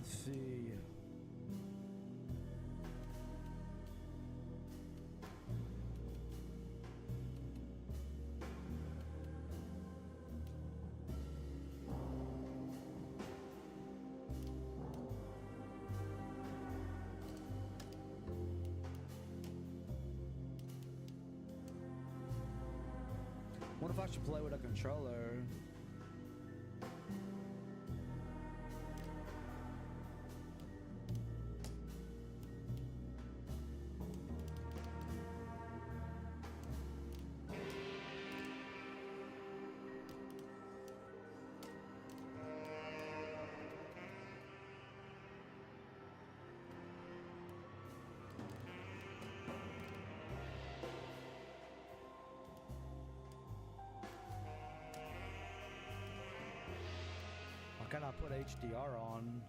Let's see. What if I should play with a controller? Why can't I put HDR on?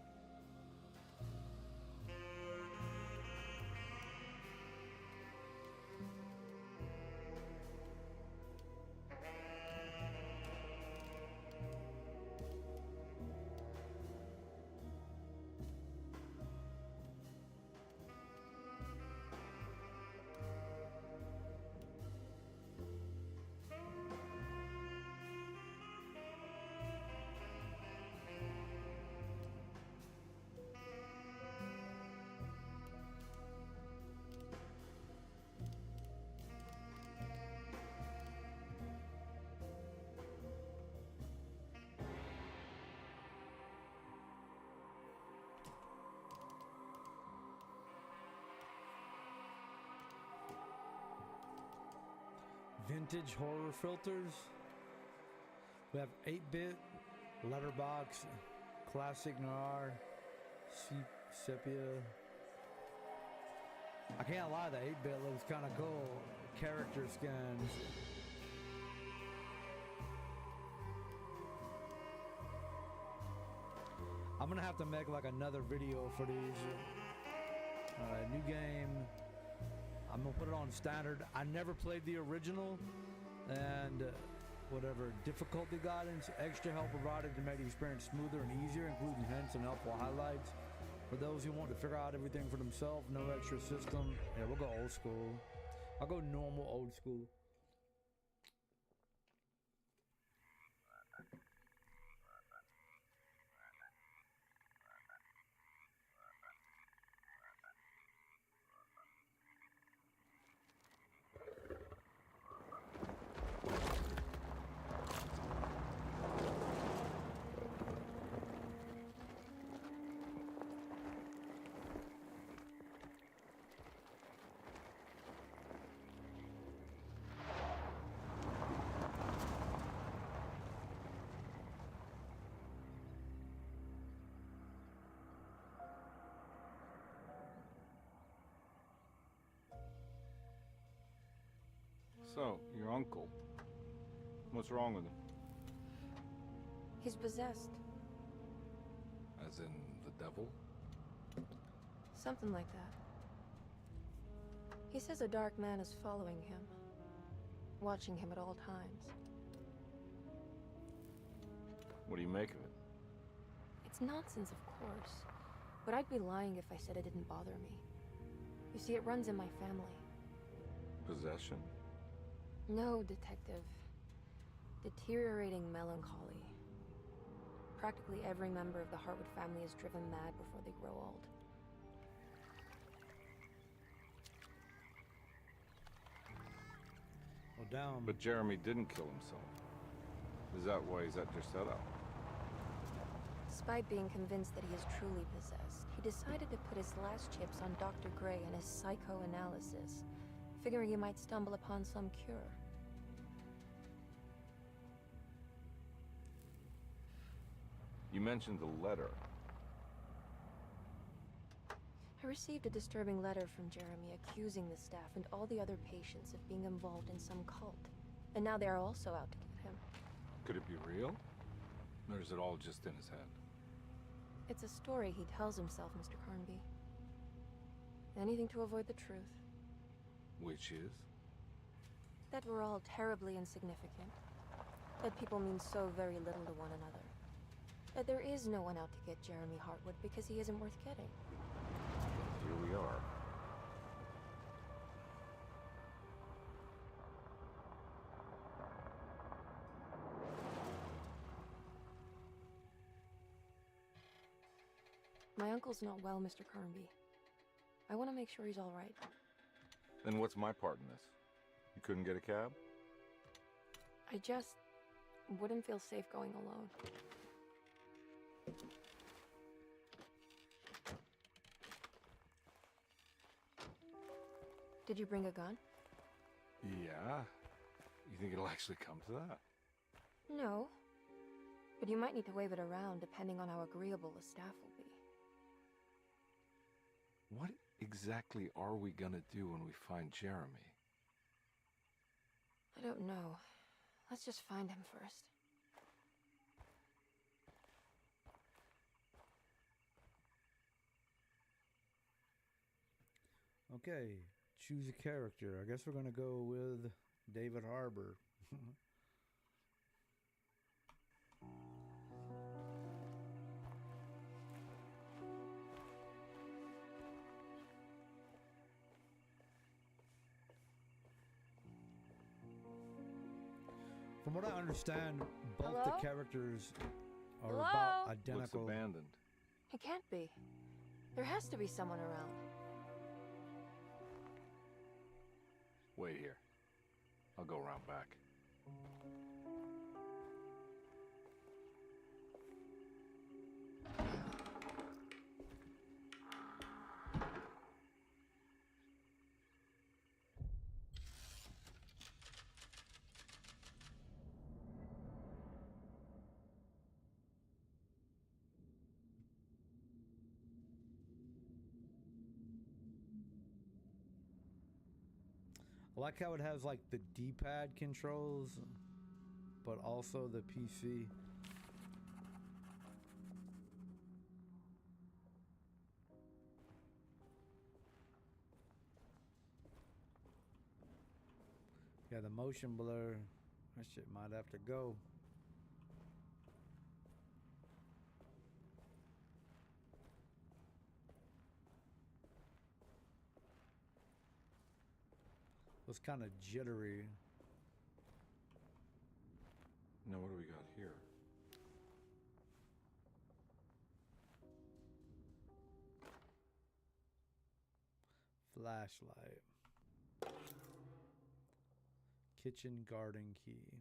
Vintage horror filters. We have 8-bit, letterbox, classic noir, sepia. I can't lie, the 8-bit looks kind of cool. Character skins. I'm gonna have to make like another video for these. Alright, new game. I'm gonna put it on standard. I never played the original, and whatever difficulty guidance, extra help provided to make the experience smoother and easier, including hints and helpful highlights for those who want to figure out everything for themselves. No extra system. Yeah, we'll go old school. I'll go normal old school. So, your uncle. What's wrong with him? He's possessed. As in the devil? Something like that. He says a dark man is following him, watching him at all times. What do you make of it? It's nonsense, of course. But I'd be lying if I said it didn't bother me. You see, it runs in my family. Possession? No, Detective. Deteriorating melancholy. Practically every member of the Hartwood family is driven mad before they grow old. Well, down. But Jeremy didn't kill himself. Is that why he's at your setup? Despite being convinced that he is truly possessed, he decided to put his last chips on Dr. Gray and his psychoanalysis, figuring he might stumble upon some cure. You mentioned the letter. I received a disturbing letter from Jeremy accusing the staff and all the other patients of being involved in some cult. And now they are also out to get him. Could it be real? Or is it all just in his head? It's a story he tells himself, Mr. Carnby. Anything to avoid the truth. Which is? That we're all terribly insignificant. That people mean so very little to one another. There is no one out to get Jeremy Hartwood because he isn't worth getting. Here we are. My uncle's not well, Mr. Carnby. I want to make sure he's all right. Then what's my part in this? You couldn't get a cab? I just wouldn't feel safe going alone. Did you bring a gun? Yeah. You think it'll actually come to that? No. But you might need to wave it around depending on how agreeable the staff will be. What exactly are we gonna do when we find Jeremy? I don't know. Let's just find him first. Okay, choose a character. I guess we're gonna go with David Harbour. From what I understand, both Hello? the characters are Hello? about Looks identical. abandoned. It can't be. There has to be someone around. Wait here. I'll go around back. I like how it has like the D-pad controls, but also the PC. Yeah, the motion blur, that shit might have to go. It was kind of jittery. Now what do we got here? Flashlight. Kitchen garden key.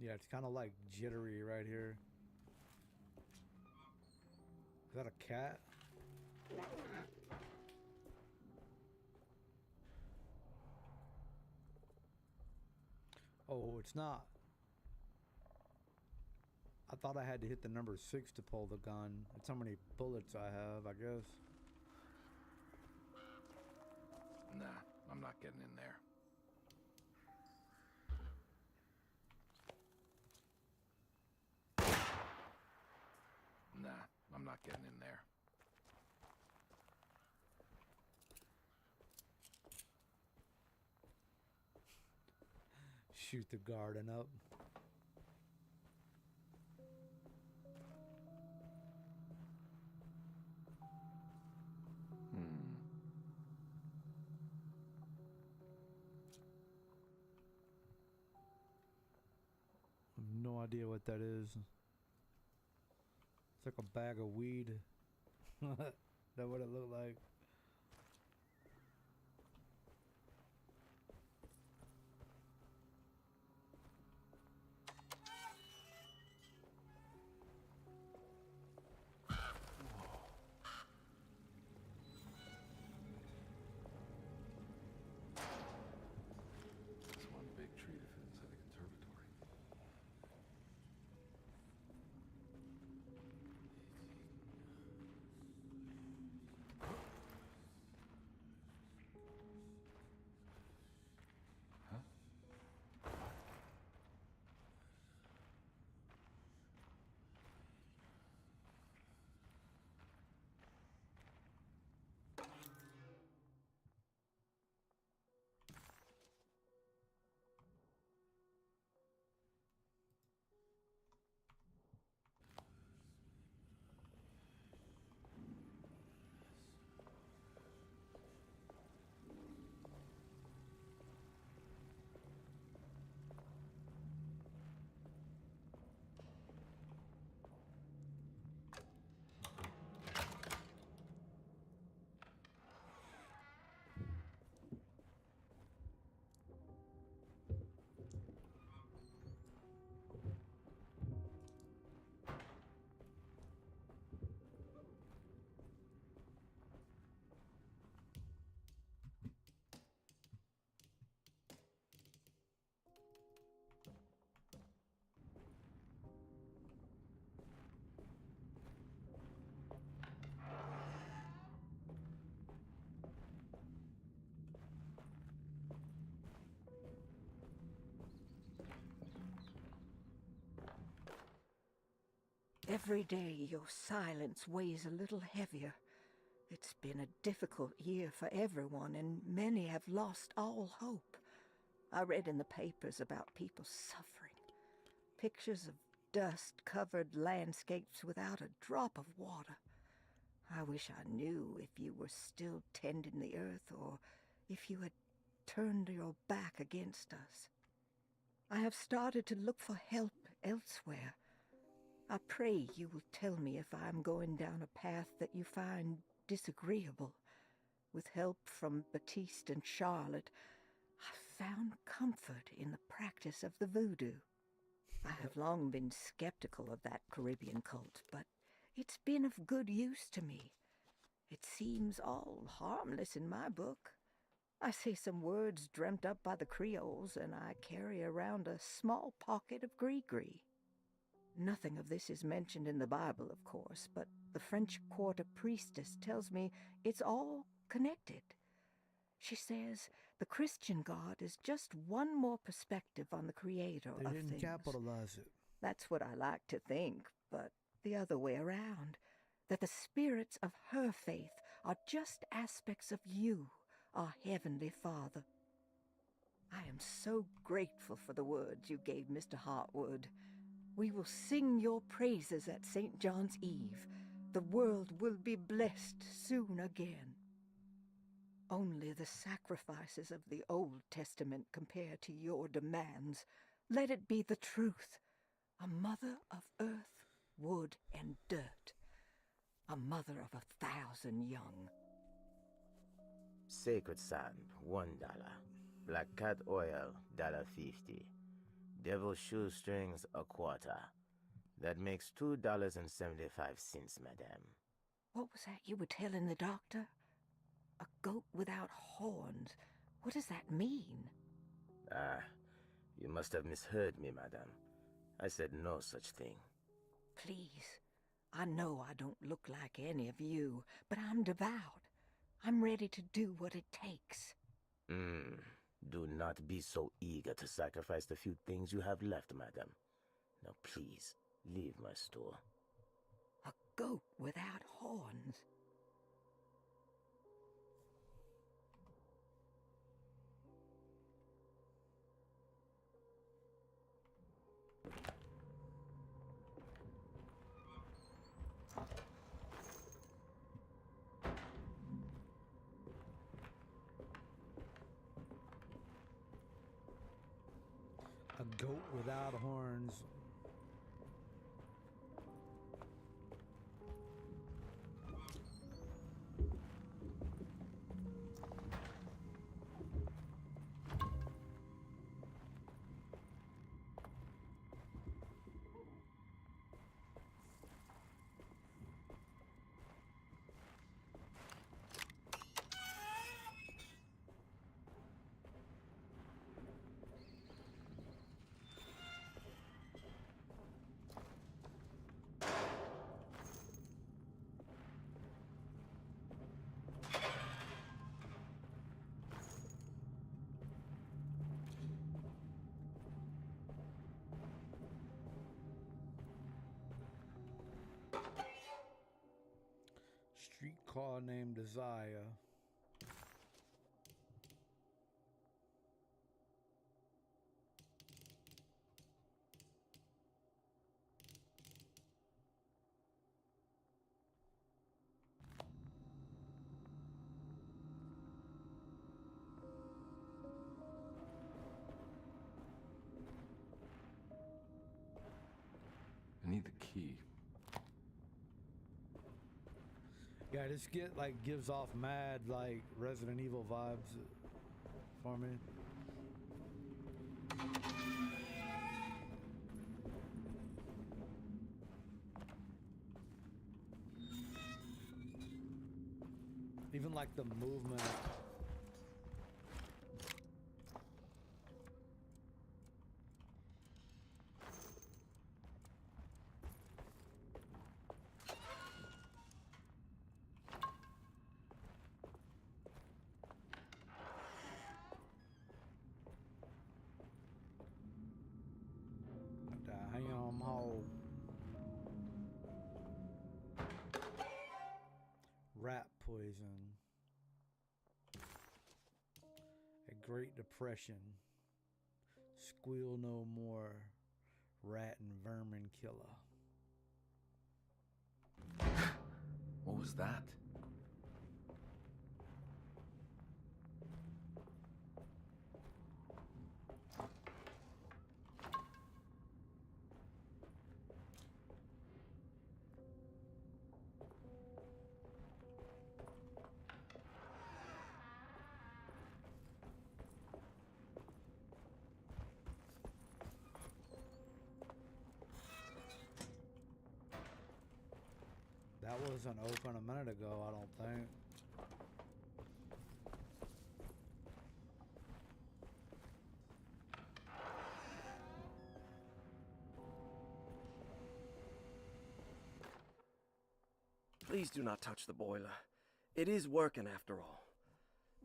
Yeah, it's kind of like jittery right here. Is that a cat? Oh, it's not. I thought I had to hit the number 6 to pull the gun. That's how many bullets I have, I guess. Nah, I'm not getting in there. Nah, I'm not getting in there. Shoot the garden up. idea what that is. It's like a bag of weed. That what it looked like. That's one big tree to fit inside a conservatory. Huh? Every day your silence weighs a little heavier. It's been a difficult year for everyone, and many have lost all hope. I read in the papers about people suffering. Pictures of dust-covered landscapes without a drop of water. I wish I knew if you were still tending the earth or if you had turned your back against us. I have started to look for help elsewhere. I pray you will tell me if I am going down a path that you find disagreeable. With help from Baptiste and Charlotte, I found comfort in the practice of the voodoo. I have long been skeptical of that Caribbean cult, but it's been of good use to me. It seems all harmless in my book. I say some words dreamt up by the Creoles, and I carry around a small pocket of gris-gris. Nothing of this is mentioned in the Bible, of course, but the French Quarter priestess tells me it's all connected. She says the Christian God is just one more perspective on the creator They of didn't things. capitalize it. That's what I like to think, but the other way around. That the spirits of her faith are just aspects of you, our Heavenly Father. I am so grateful for the words you gave Mr. Hartwood. We will sing your praises at St. John's Eve. The world will be blessed soon again. Only the sacrifices of the Old Testament compare to your demands. Let it be the truth. A mother of earth, wood, and dirt. A mother of 1,000 young. Sacred sand, $1. Black cat oil, $1.50. Devil shoestrings, a quarter. That makes $2.75, madame. What was that you were telling the doctor? A goat without horns. What does that mean? Ah, you must have misheard me, madame. I said no such thing. Please. I know I don't look like any of you, but I'm devout. I'm ready to do what it takes. Do not be so eager to sacrifice the few things you have left, madame. Now please, leave my store. A goat without horns. A goat without horns. car named Desire. I need the key. Yeah, this gives off mad like Resident Evil vibes for me. Even like the movement. Damn hole. Rat poison. A Great Depression. Squeal no more. Rat and vermin killer. What was that? That wasn't open a minute ago, I don't think. Please do not touch the boiler. It is working after all.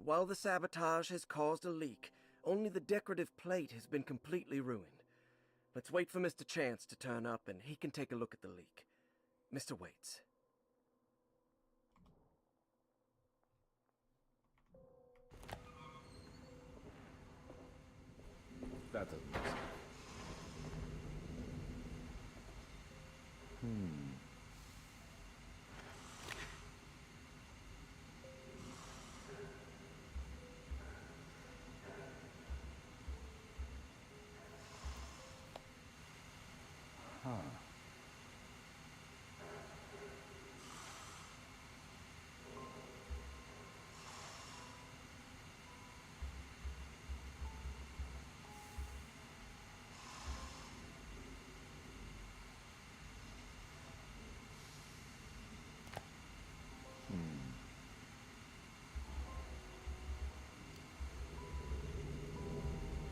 While the sabotage has caused a leak, only the decorative plate has been completely ruined. Let's wait for Mr. Chance to turn up and he can take a look at the leak. Mr. Waits. That doesn't make sense. Huh.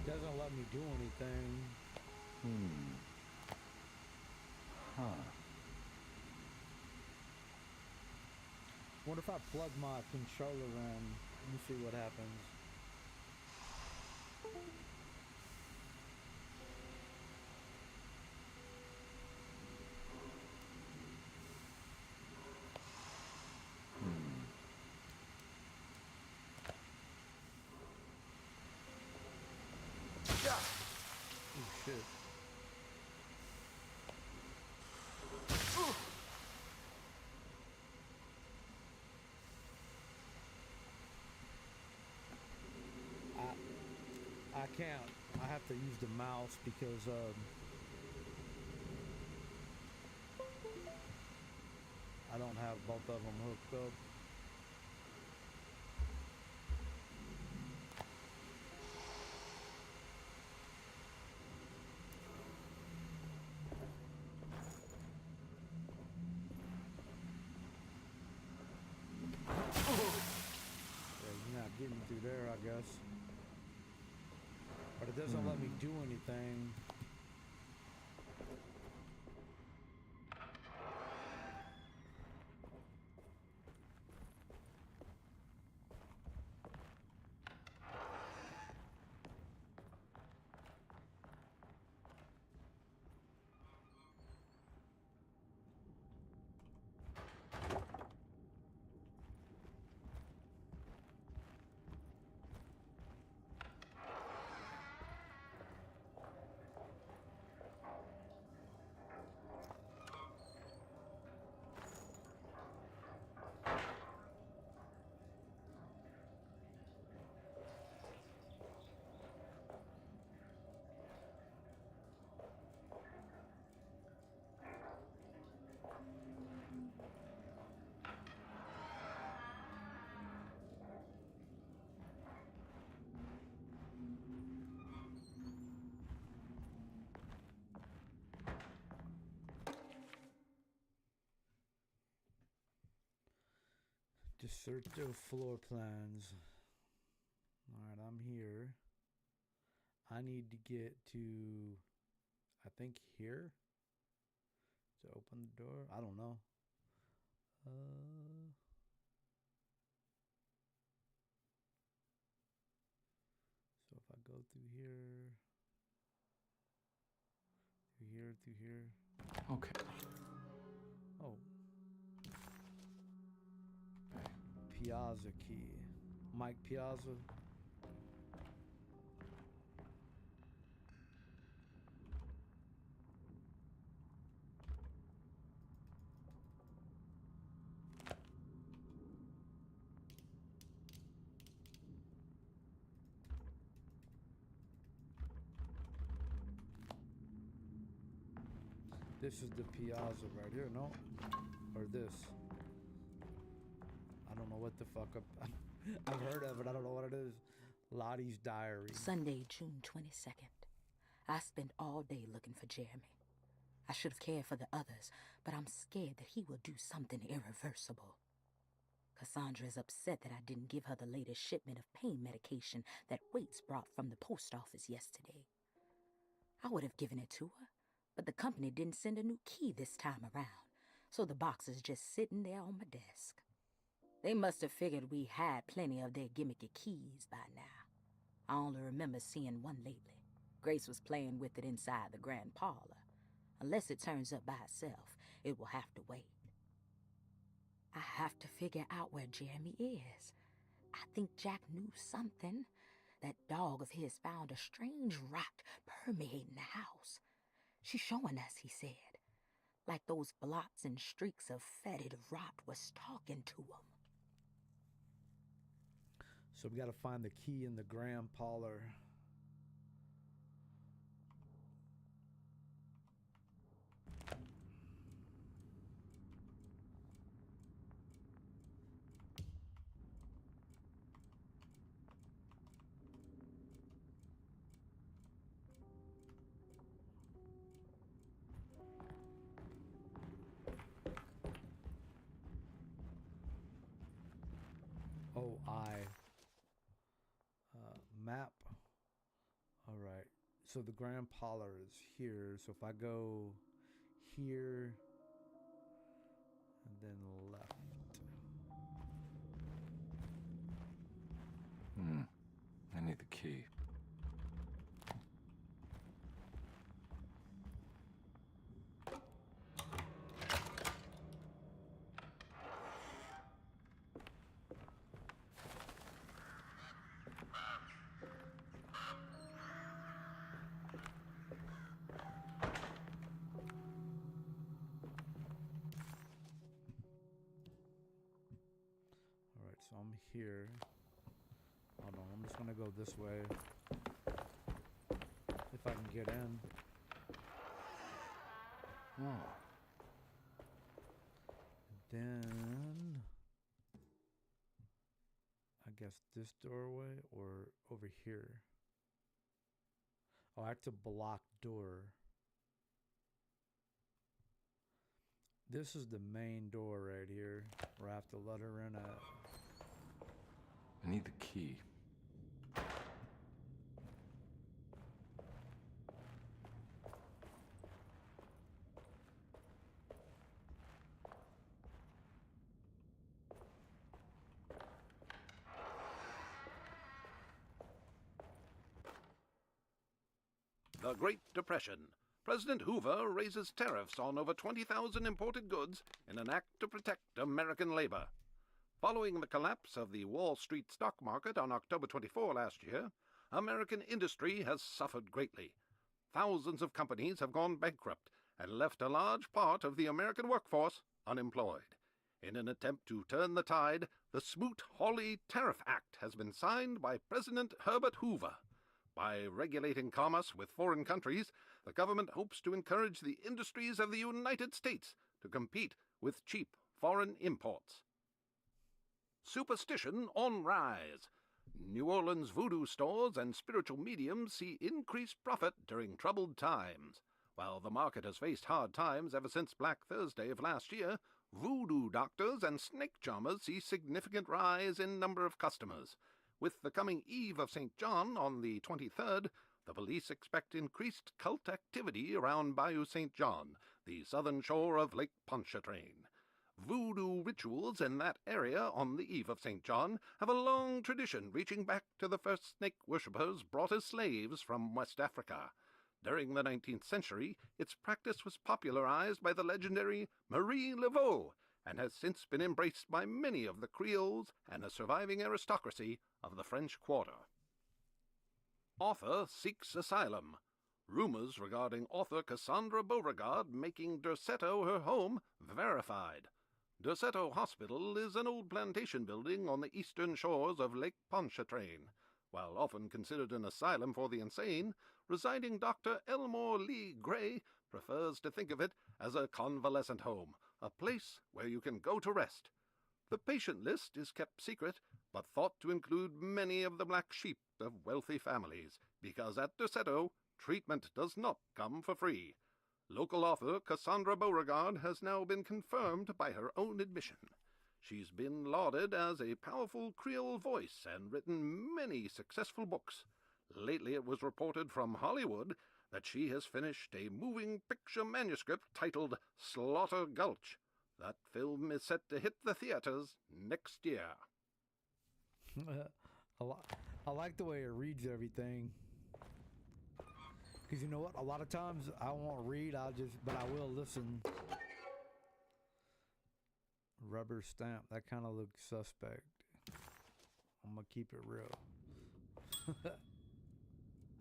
Doesn't let me do anything. Huh. Wonder if I plug my controller in. Let me see what happens. Oh shit. I can't. I have to use the mouse because I don't have both of them hooked up. Yeah, you're not getting through there, I guess. But it doesn't let me do anything. Search the floor plans. Alright, I'm here. I need to get to, I think, here to open the door. I don't know. So if I go through here, through here. Okay. Oh. Piazza key. Mike Piazza. This is the piazza right here, no? Or this. I don't know what the fuck I've heard of it. I don't know what it is. Lottie's Diary. Sunday, June 22nd. I spent all day looking for Jeremy. I should have cared for the others, but I'm scared that he will do something irreversible. Cassandra is upset that I didn't give her the latest shipment of pain medication that Waits brought from the post office yesterday. I would have given it to her, but the company didn't send a new key this time around, so the box is just sitting there on my desk. They must have figured we had plenty of their gimmicky keys by now. I only remember seeing one lately. Grace was playing with it inside the grand parlor. Unless it turns up by itself, it will have to wait. I have to figure out where Jeremy is. I think Jack knew something. That dog of his found a strange rot permeating the house. She's showing us, he said. Like those blots and streaks of fetid rot was talking to him. So we gotta find the key in the grand parlor. Oh, map. All right. So the grand parlor is here. So if I go here and then left. I need the key. So I'm here. Hold on, I'm just gonna go this way. If I can get in. Oh. Then I guess this doorway or over here. Oh, that's a blocked door. This is the main door right here where I have to let her in at. I need the key. The Great Depression. President Hoover raises tariffs on over 20,000 imported goods in an act to protect American labor. Following the collapse of the Wall Street stock market on October 24 last year, American industry has suffered greatly. Thousands of companies have gone bankrupt and left a large part of the American workforce unemployed. In an attempt to turn the tide, the Smoot-Hawley Tariff Act has been signed by President Herbert Hoover. By regulating commerce with foreign countries, the government hopes to encourage the industries of the United States to compete with cheap foreign imports. Superstition on rise. New Orleans voodoo stores and spiritual mediums see increased profit during troubled times. While the market has faced hard times ever since Black Thursday of last year, voodoo doctors and snake charmers see significant rise in number of customers. With the coming Eve of St. John on the 23rd, the police expect increased cult activity around Bayou St. John, the southern shore of Lake Pontchartrain. Voodoo rituals in that area on the Eve of St. John have a long tradition reaching back to the first snake worshippers brought as slaves from West Africa. During the 19th century, its practice was popularized by the legendary Marie Laveau and has since been embraced by many of the Creoles and a surviving aristocracy of the French Quarter. Author seeks asylum. Rumors regarding author Cassandra Beauregard making Derceto her home verified. Derceto Hospital is an old plantation building on the eastern shores of Lake Pontchartrain. While often considered an asylum for the insane, residing Dr. Elmore Lee Gray prefers to think of it as a convalescent home, a place where you can go to rest. The patient list is kept secret, but thought to include many of the black sheep of wealthy families, because at Derceto, treatment does not come for free. Local author Cassandra Beauregard has now been confirmed by her own admission. She's been lauded as a powerful Creole voice and written many successful books. Lately it was reported from Hollywood that she has finished a moving picture manuscript titled Slaughter Gulch. That film is set to hit the theaters next year. I like the way it reads everything. Because you know what? A lot of times I won't read, but I will listen. Rubber stamp. That kind of looks suspect. I'm going to keep it real.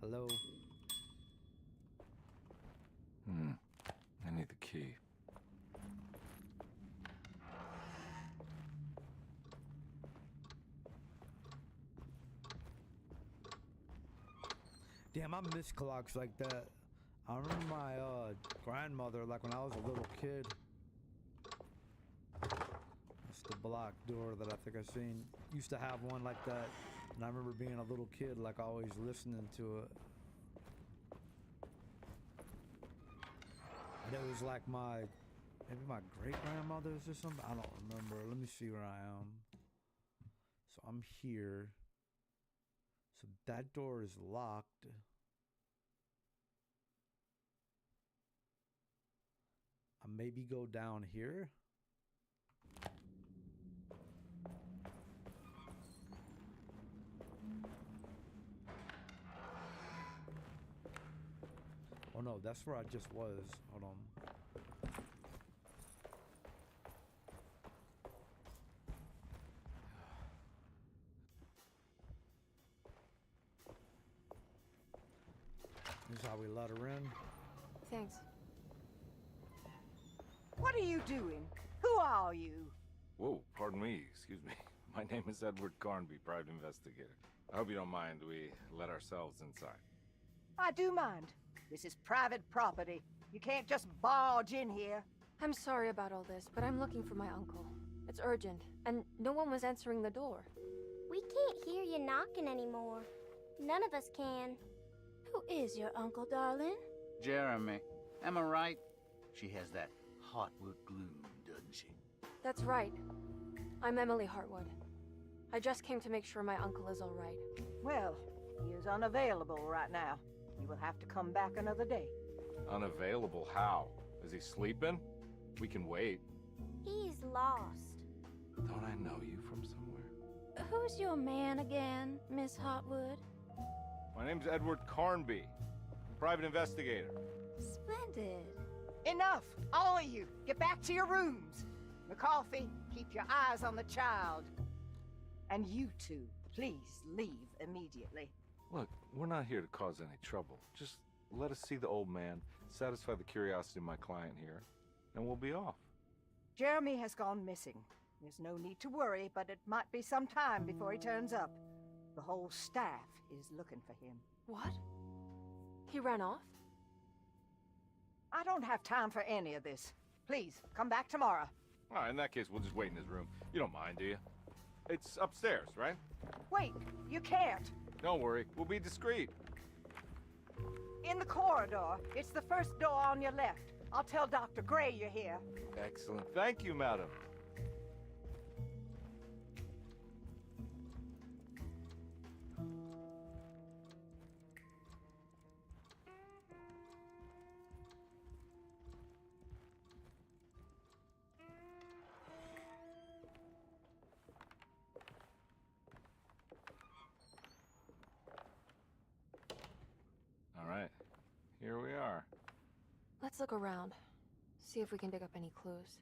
Hello? I need the key. Damn, I miss clocks like that. I remember my grandmother, like when I was a little kid. That's the block door that I think I've seen. Used to have one like that. And I remember being a little kid, like always listening to it. And it was like maybe my great-grandmother's or something. I don't remember. Let me see where I am. So I'm here. So that door is locked. I maybe go down here. Oh no, that's where I just was. Hold on. This is how we let her in. Thanks. What are you doing? Who are you? Whoa, pardon me, excuse me. My name is Edward Carnby, private investigator. I hope you don't mind we let ourselves inside. I do mind. This is private property. You can't just barge in here. I'm sorry about all this, but I'm looking for my uncle. It's urgent, and no one was answering the door. We can't hear you knocking anymore. None of us can. Who is your uncle, darling? Jeremy. Am I right? She has that Heartwood gloom, doesn't she? That's right. I'm Emily Hartwood. I just came to make sure my uncle is all right. Well, he is unavailable right now. You will have to come back another day. Unavailable how? Is he sleeping? We can wait. He's lost. Don't I know you from somewhere? Who's your man again, Miss Hartwood? My name's Edward Carnby, private investigator. Splendid. Enough! All of you, get back to your rooms. McCarthy, keep your eyes on the child. And you two, please leave immediately. Look, we're not here to cause any trouble. Just let us see the old man, satisfy the curiosity of my client here, and we'll be off. Jeremy has gone missing. There's no need to worry, but it might be some time before he turns up. The whole staff is looking for him. What? He ran off? I don't have time for any of this. Please, come back tomorrow. All right, in that case, we'll just wait in his room. You don't mind, do you? It's upstairs, right? Wait, you can't. Don't worry, we'll be discreet. In the corridor. It's the first door on your left. I'll tell Dr. Gray you're here. Excellent. Thank you, madam. All right, here we are. Let's look around. See if we can dig up any clues.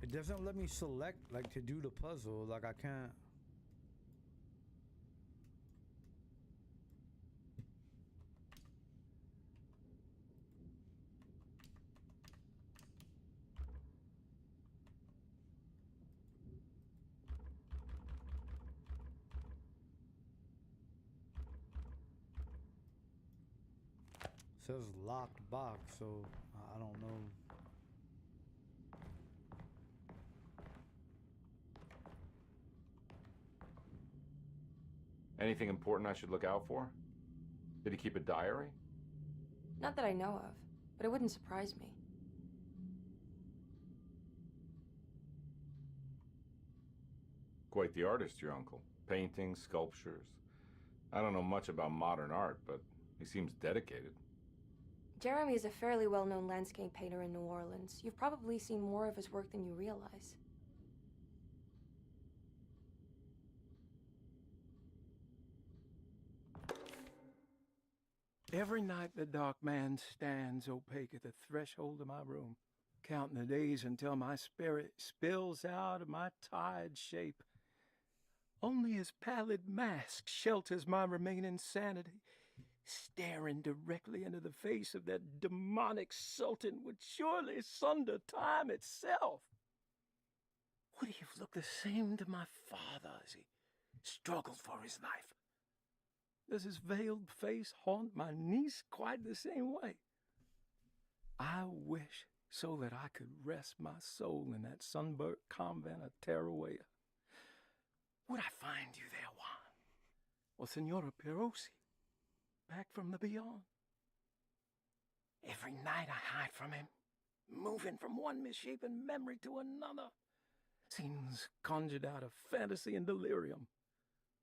It doesn't let me select, like, to do the puzzle. Like, I can't. It says locked box, so I don't know. Anything important I should look out for? Did he keep a diary? Not that I know of, but it wouldn't surprise me. Quite the artist, your uncle. Paintings, sculptures. I don't know much about modern art, but he seems dedicated. Jeremy is a fairly well-known landscape painter in New Orleans. You've probably seen more of his work than you realize. Every night the dark man stands opaque at the threshold of my room, counting the days until my spirit spills out of my tired shape. Only his pallid mask shelters my remaining sanity. Staring directly into the face of that demonic sultan would surely sunder time itself. Would he have looked the same to my father as he struggled for his life? Does his veiled face haunt my niece quite the same way? I wish so that I could rest my soul in that sunburnt convent of Teruel. Would I find you there, Juan? Or Senora Perosi, back from the beyond? Every night I hide from him, moving from one misshapen memory to another. Scenes conjured out of fantasy and delirium.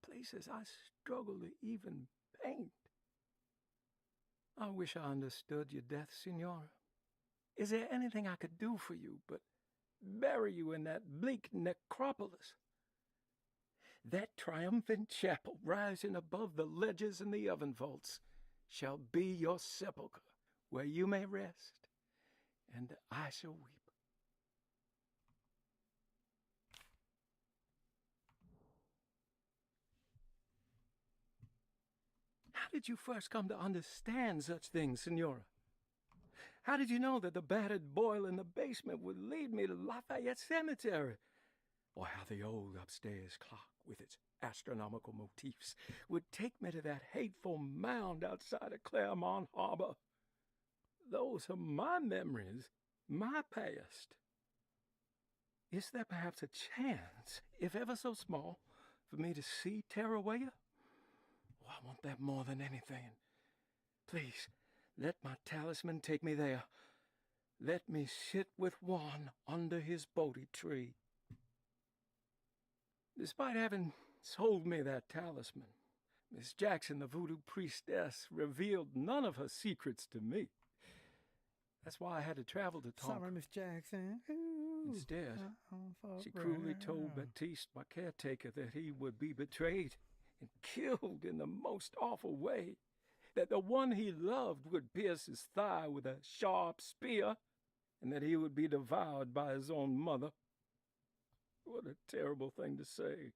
Places I struggle to even paint. I wish I understood your death, Senora. Is there anything I could do for you but bury you in that bleak necropolis? That triumphant chapel rising above the ledges and the oven vaults shall be your sepulchre, where you may rest, and I shall weep. How did you first come to understand such things, Senora? How did you know that the battered boil in the basement would lead me to Lafayette Cemetery? Or how the old upstairs clock, with its astronomical motifs, would take me to that hateful mound outside of Claremont Harbor? Those are my memories, my past. Is there perhaps a chance, if ever so small, for me to see Teruel? Oh, I want that more than anything. Please, let my talisman take me there. Let me sit with Juan under his Bodhi tree. Despite having sold me that talisman, Miss Jackson, the voodoo priestess, revealed none of her secrets to me. That's why I had to travel to Tonka. Sorry, Miss Jackson. Ooh, instead, she cruelly told Baptiste, my caretaker, that he would be betrayed and killed in the most awful way, that the one he loved would pierce his thigh with a sharp spear, and that he would be devoured by his own mother. What a terrible thing to say.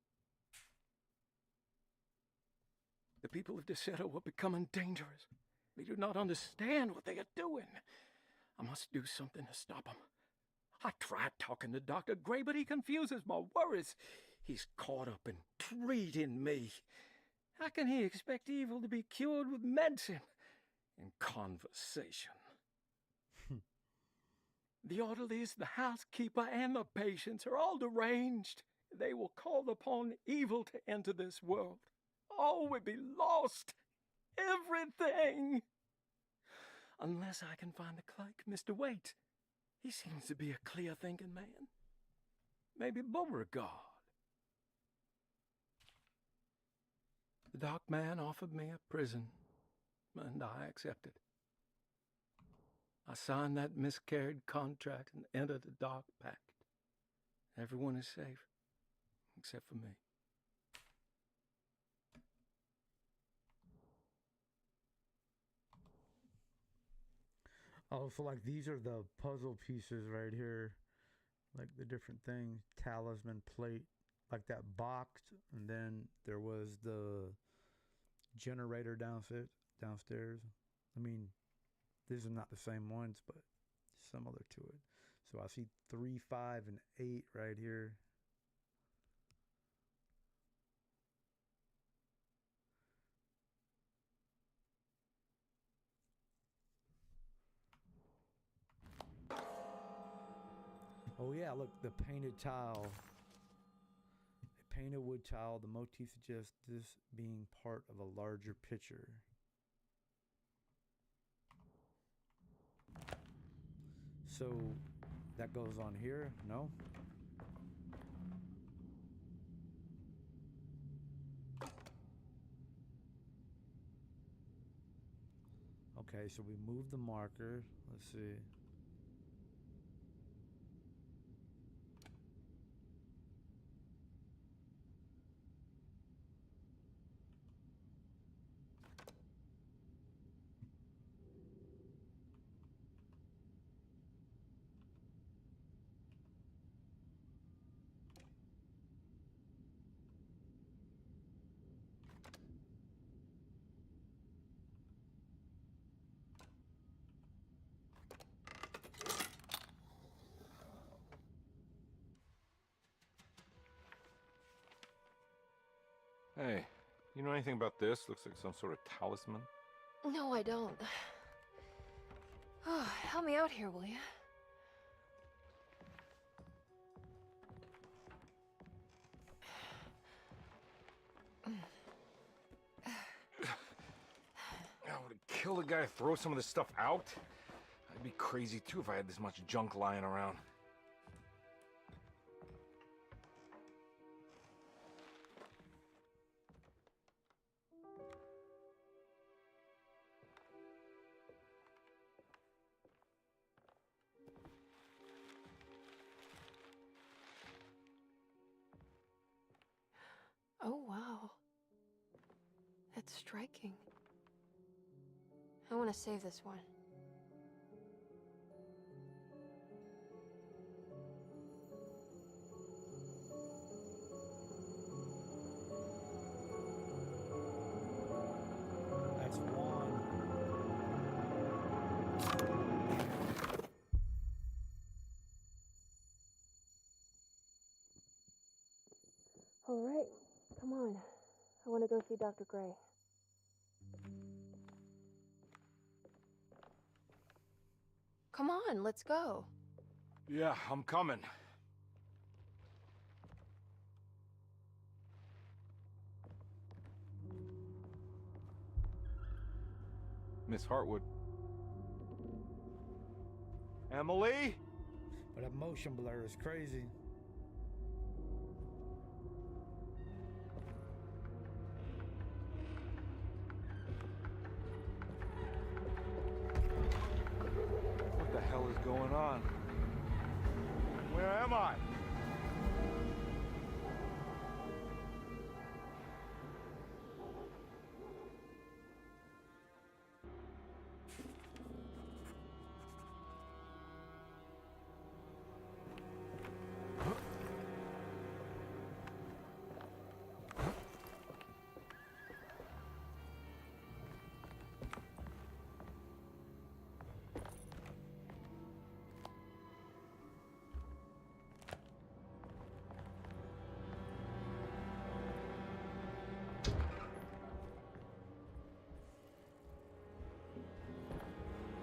The people of Deseto are becoming dangerous. They do not understand what they are doing. I must do something to stop them. I tried talking to Dr. Gray, but he confuses my worries. He's caught up in treating me. How can he expect evil to be cured with medicine and conversation? The orderlies, the housekeeper, and the patients are all deranged. They will call upon evil to enter this world. All will be lost. Everything. Unless I can find the clerk, Mr. Waite. He seems to be a clear-thinking man. Maybe Beauregard. The dock man offered me a prison, and I accepted. I signed that miscarried contract and entered the dock pact. Everyone is safe, except for me. Oh, so like these are the puzzle pieces right here. Like the different things. Talisman plate. Like that box. And then there was the generator downstairs. I mean, these are not the same ones, but similar to it. So I see 3, 5, and 8 right here. Oh yeah, look, the painted tile. A painted wood tile. The motif suggests this being part of a larger picture. So that goes on here? No? Okay, so we move the marker. Let's see. Hey, you know anything about this? Looks like some sort of talisman. No, I don't. Oh, help me out here, will you? I would kill the guy, throw some of this stuff out. I'd be crazy too if I had this much junk lying around. Oh, wow. That's striking. I want to save this one. That's one. All right, come on. I want to go see Dr. Gray. Come on, let's go. Yeah, I'm coming. Miss Hartwood. Emily? But that motion blur is crazy. What the hell is going on? Where am I?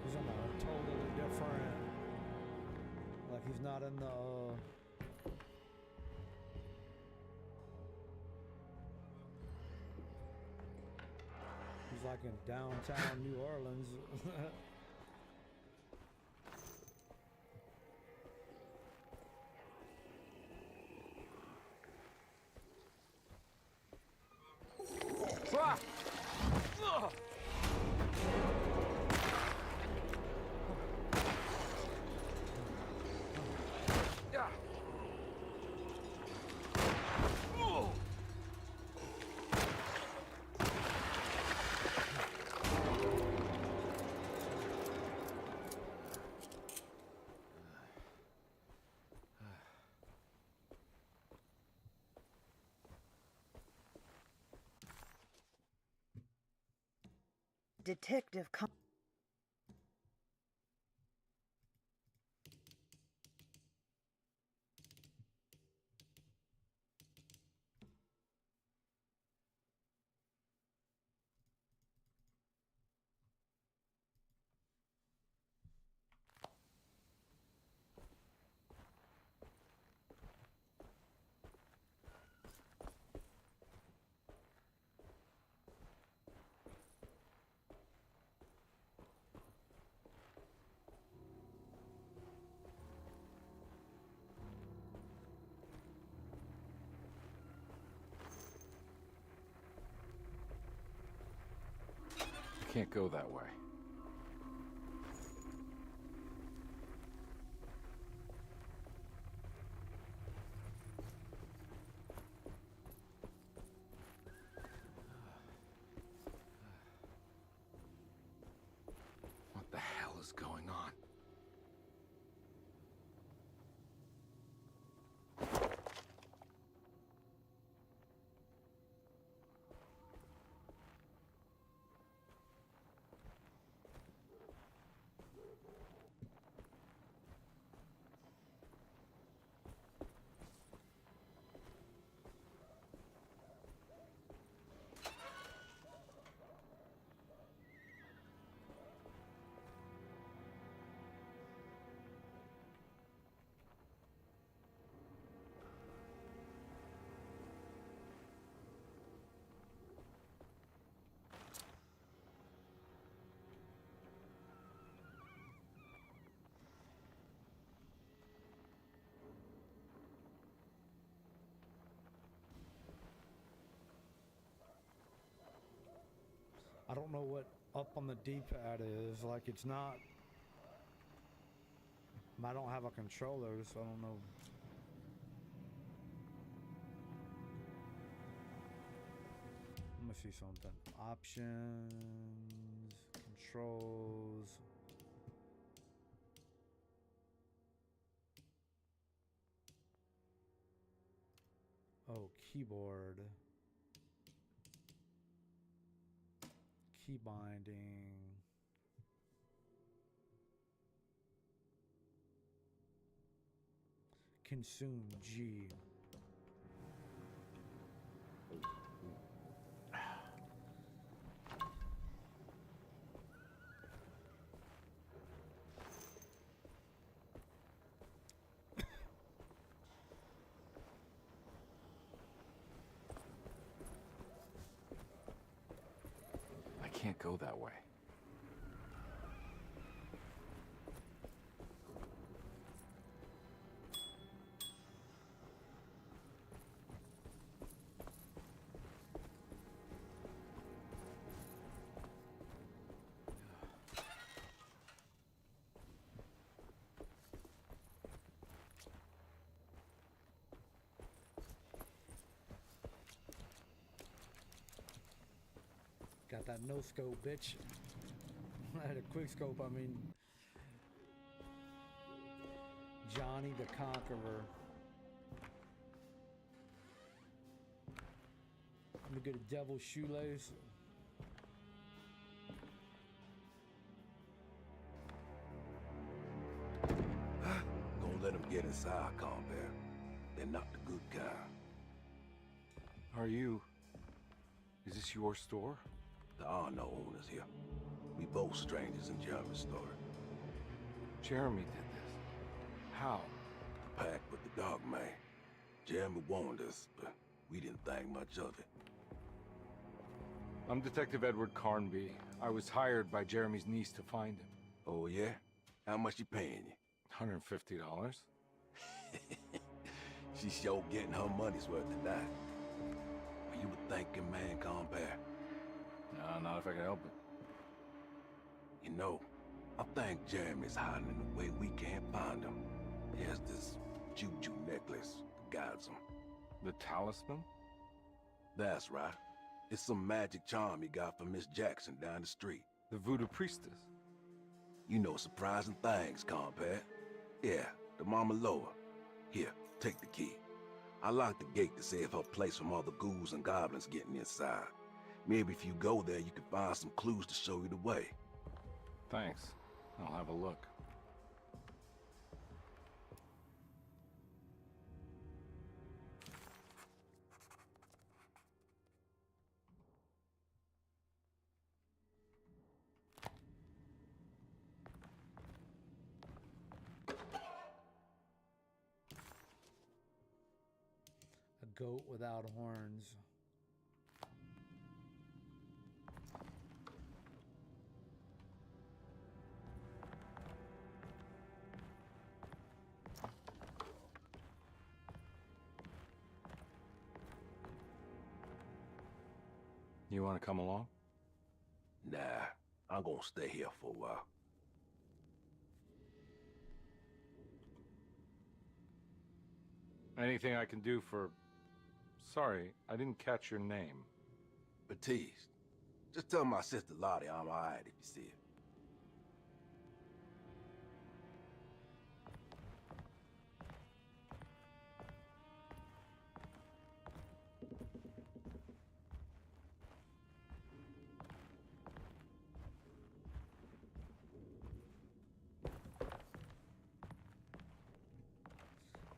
He's on a totally different He's not in the he's like in downtown New Orleans. Detective Can't go that way. What the hell is going on? I don't know what up on the D-pad is. Like, it's not... I don't have a controller, so I don't know. Let me see something. Options, controls. Oh, keyboard. Key binding. Consume G. I can't go that way. Got that no scope, bitch. I had a quick scope, I mean. Johnny the Conqueror. I'm gonna get a devil's shoelace. Don't let them get inside, Compare. They're not the good kind. Are you... Is this your store? There are no owners here. We both strangers in Jeremy's store. Jeremy did this. How? pact with the Dog Man. Jeremy warned us, but we didn't think much of it. I'm Detective Edward Carnby. I was hired by Jeremy's niece to find him. Oh, yeah? How much she paying you? $150. She's sure getting her money's worth tonight. Are you a thinking man, compare? No, not if I can help it. You know, I think Jeremy's hiding in a way we can't find him. He has this juju necklace that guides him. The talisman? That's right. It's some magic charm he got from Miss Jackson down the street. The voodoo priestess? You know surprising things, compare. Yeah, the Mama Loa. Here, take the key. I locked the gate to save her place from all the ghouls and goblins getting inside. Maybe if you go there, you can find some clues to show you the way. Thanks. I'll have a look. A goat without horns. You want to come along? Nah, I'm gonna stay here for a while. Anything I can do for... Sorry, I didn't catch your name. Baptiste. Just tell my sister Lottie I'm alright if you see her.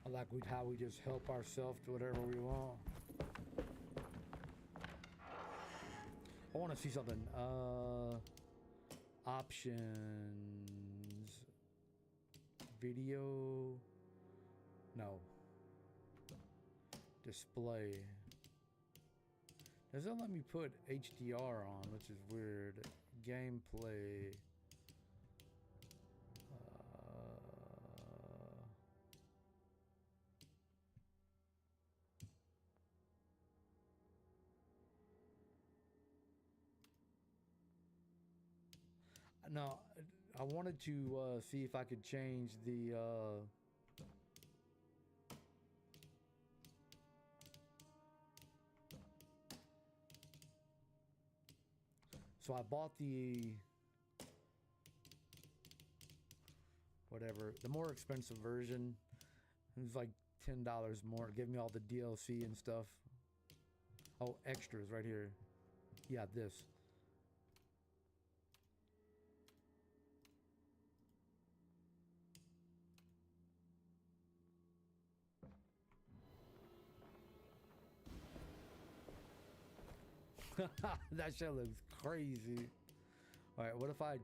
I like how we just help ourselves to whatever we want. I want to see something. Options. Video. No. Display. Doesn't let me put HDR on, which is weird. Gameplay. No, I wanted to see if I could change the so I bought the whatever, the more expensive version. It was like $10 more. It gave me all the DLC and stuff. Oh, extras right here. Yeah, this. That shit looks crazy. Alright, what if I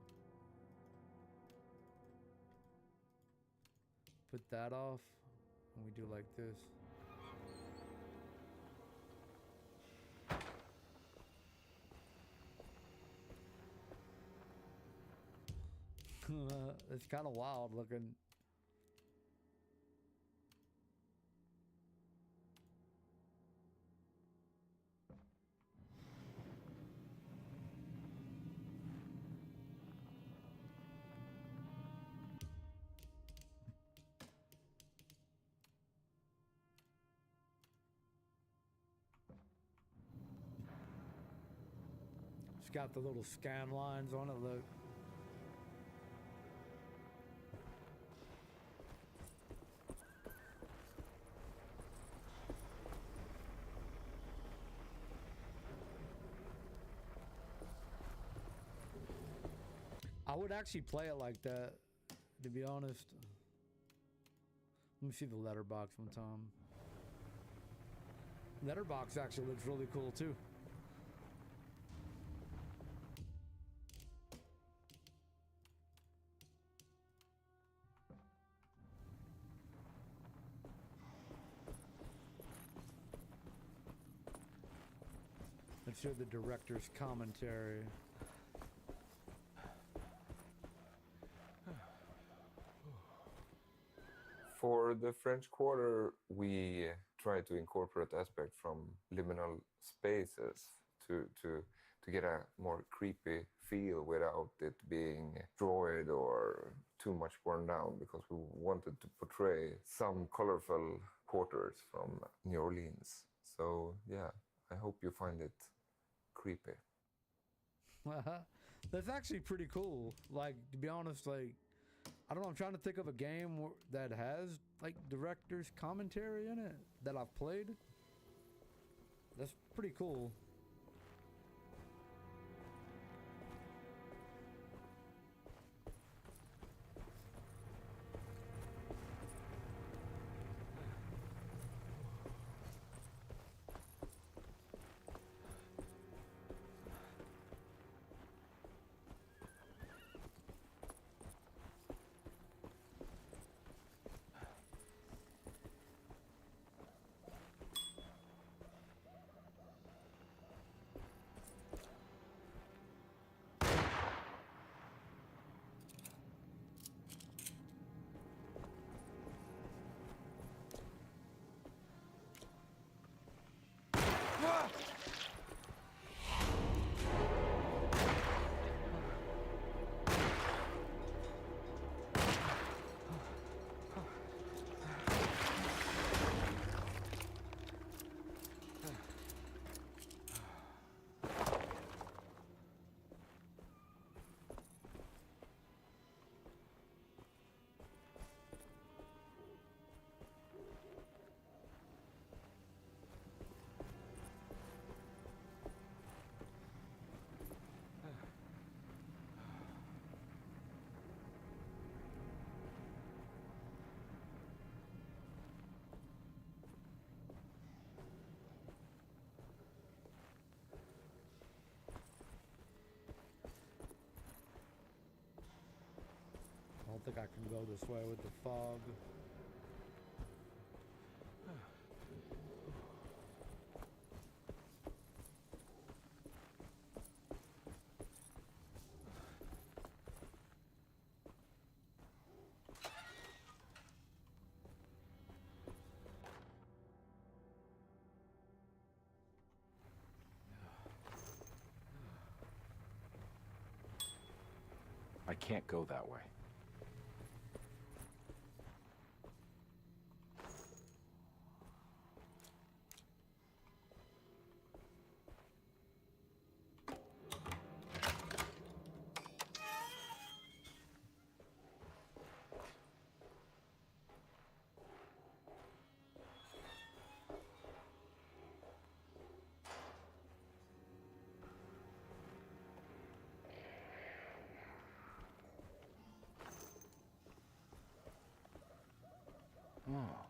put that off and we do like this? It's kind of wild looking. It's got the little scan lines on it, look. I would actually play it like that, to be honest. Let me see the letterbox one time. Letterbox actually looks really cool too. Let's hear the director's commentary. For the French Quarter, we try to incorporate aspects from liminal spaces to get a more creepy feel without it being destroyed or too much worn down, because we wanted to portray some colorful quarters from New Orleans. So yeah, I hope you find it creepy. That's actually pretty cool. Like, to be honest, like, I don't know, I'm trying to think of a game that has, like, director's commentary in it that I've played. That's pretty cool. I don't think I can go this way with the fog. I can't go that way. Oh.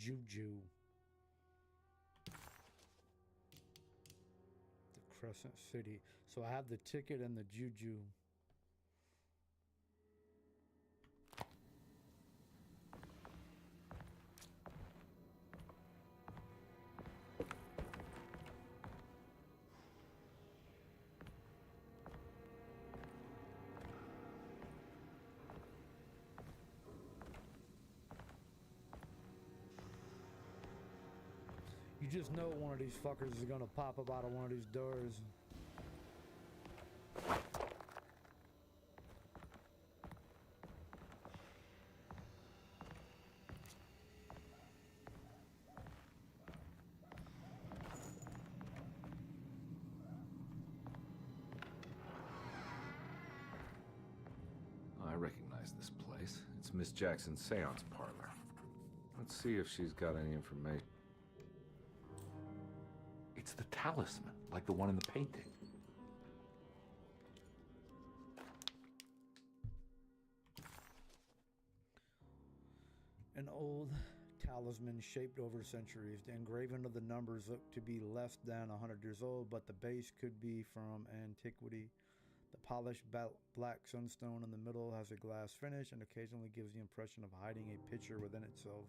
Juju. The Crescent City. So I have the ticket and the Juju. You just know one of these fuckers is gonna pop up out of one of these doors. I recognize this place. It's Miss Jackson's seance parlor. Let's see if she's got any information. It's the talisman, like the one in the painting. An old talisman shaped over centuries. The engraving of the numbers look to be less than 100 years old, but the base could be from antiquity. The polished black sunstone in the middle has a glass finish and occasionally gives the impression of hiding a picture within itself.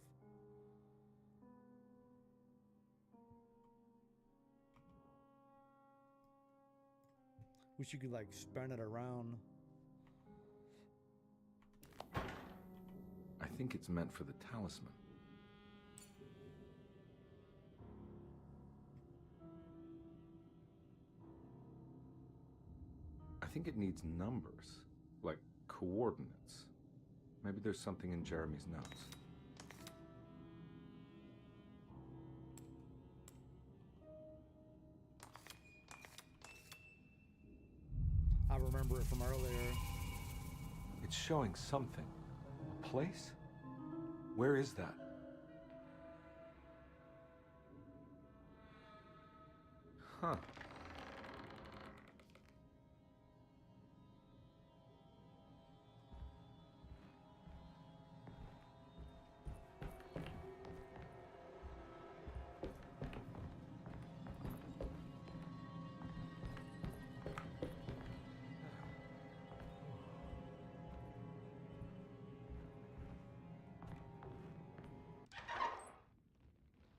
Wish you could like spin it around. I think it's meant for the talisman. I think it needs numbers, like coordinates. Maybe there's something in Jeremy's notes. I remember it from earlier. It's showing something. A place? Where is that? Huh.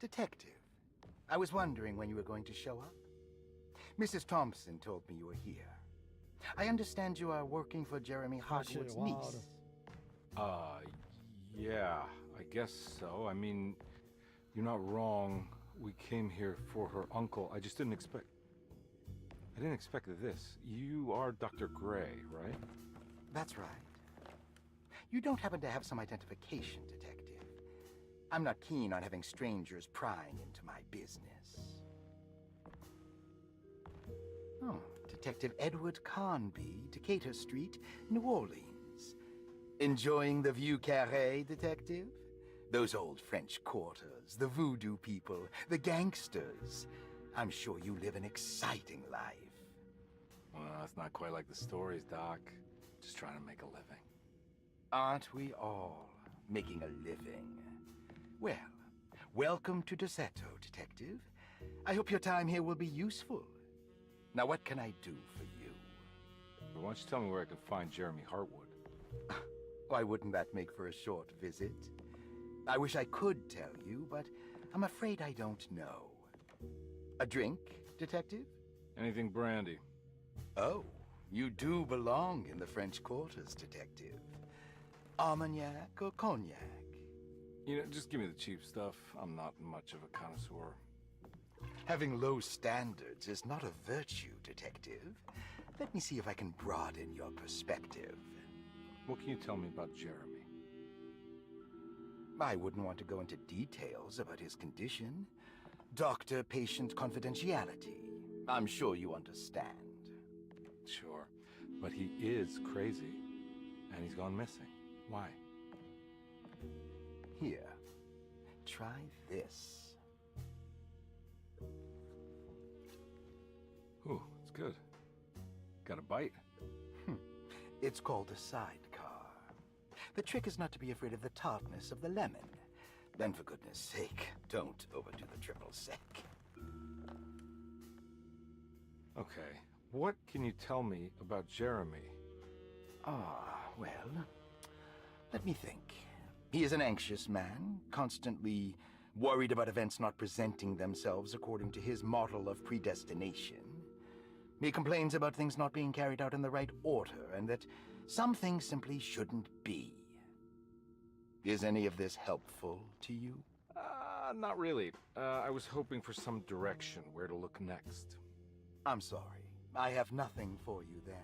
Detective, I was wondering when you were going to show up. Mrs. Thompson told me you were here. I understand you are working for Jeremy Hartwood's niece. Yeah, I guess so. I mean, you're not wrong. We came here for her uncle. I just didn't expect... I didn't expect this. You are Dr. Gray, right? That's right. You don't happen to have some identification, Detective. I'm not keen on having strangers prying into my business. Oh, Detective Edward Carnby, Decatur Street, New Orleans. Enjoying the Vieux Carré, Detective? Those old French quarters, the voodoo people, the gangsters. I'm sure you live an exciting life. Well, it's not quite like the stories, Doc. Just trying to make a living. Aren't we all making a living? Well, welcome to Deseto, Detective. I hope your time here will be useful. Now, what can I do for you? But why don't you tell me where I can find Jeremy Hartwood? Why wouldn't that make for a short visit? I wish I could tell you, but I'm afraid I don't know. A drink, Detective? Anything brandy. Oh, you do belong in the French quarters, Detective. Armagnac or cognac? You know, just give me the cheap stuff. I'm not much of a connoisseur. Having low standards is not a virtue, Detective. Let me see if I can broaden your perspective. What can you tell me about Jeremy? I wouldn't want to go into details about his condition. Doctor-patient confidentiality. I'm sure you understand. Sure, but he is crazy, and he's gone missing. Why? Here, try this. Ooh, it's good. Got a bite? It's called a sidecar. The trick is not to be afraid of the tartness of the lemon. And for goodness sake, don't overdo the triple sec. Okay, what can you tell me about Jeremy? Well, let me think. He is an anxious man, constantly worried about events not presenting themselves according to his model of predestination. He complains about things not being carried out in the right order, and that some things simply shouldn't be. Is any of this helpful to you? Not really. I was hoping for some direction where to look next. I'm sorry. I have nothing for you then.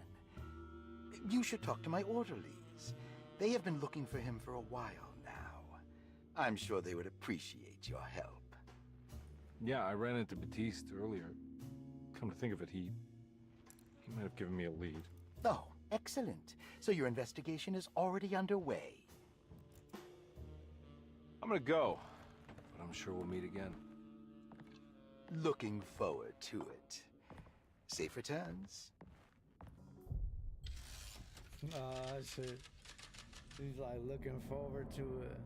You should talk to my orderlies. They have been looking for him for a while now. I'm sure they would appreciate your help. Yeah, I ran into Batiste earlier. Come to think of it, he might have given me a lead. Oh, excellent. So your investigation is already underway. I'm gonna go, but I'm sure we'll meet again. Looking forward to it. Safe returns. Shit. He's like looking forward to it.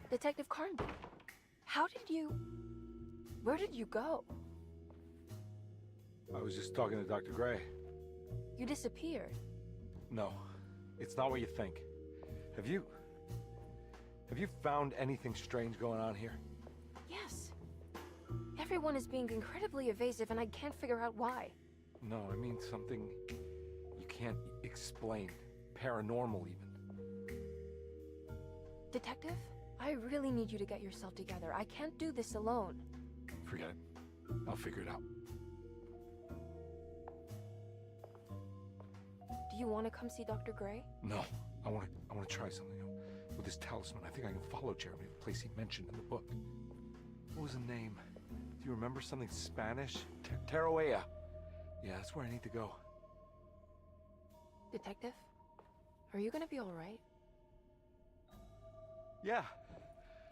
Detective Carnby, where did you go? I was just talking to Dr. Gray. You disappeared. No, it's not what you think. Have you found anything strange going on here? Yes. Everyone is being incredibly evasive and I can't figure out why. No, I mean something you can't explain. Paranormal, even. Detective, I really need you to get yourself together. I can't do this alone. Forget it. I'll figure it out. Do you want to come see Dr. Gray? No, I want to try something. With this talisman, I think I can follow Jeremy to the place he mentioned in the book. What was the name? Do you remember something Spanish? Tarawea. Yeah, that's where I need to go. Detective, are you gonna be all right? Yeah,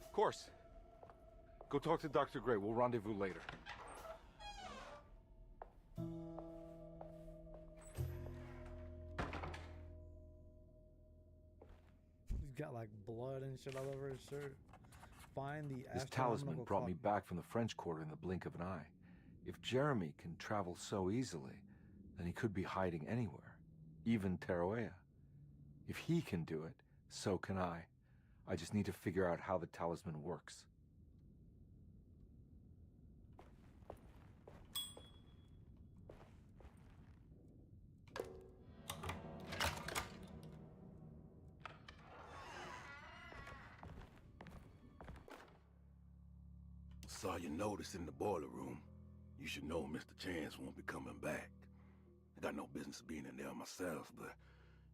of course. Go talk to Dr. Gray. We'll rendezvous later. He's got like blood and shit all over his shirt. Find the This talisman brought me back from the French Quarter in the blink of an eye. If Jeremy can travel so easily, then he could be hiding anywhere, even Tarawea. If he can do it, so can I. I just need to figure out how the talisman works. Saw your notice in the boiler room. You should know Mr. Chance won't be coming back. I got no business being in there myself, but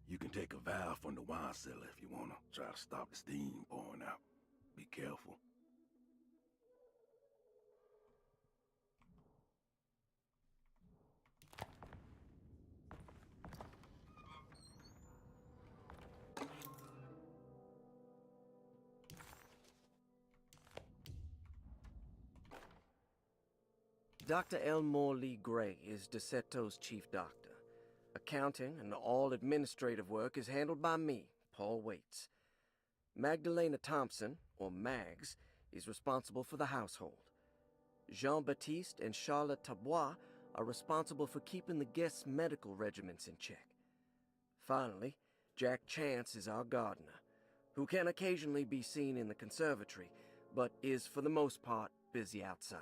you can take a valve from the wine cellar if you want to try to stop the steam pouring out. Be careful. Dr. Elmore Lee Gray is DeSeto's chief doctor. Accounting and all administrative work is handled by me, Paul Waits. Magdalena Thompson, or Mags, is responsible for the household. Jean-Baptiste and Charlotte Tabois are responsible for keeping the guests' medical regimens in check. Finally, Jack Chance is our gardener, who can occasionally be seen in the conservatory, but is for the most part busy outside.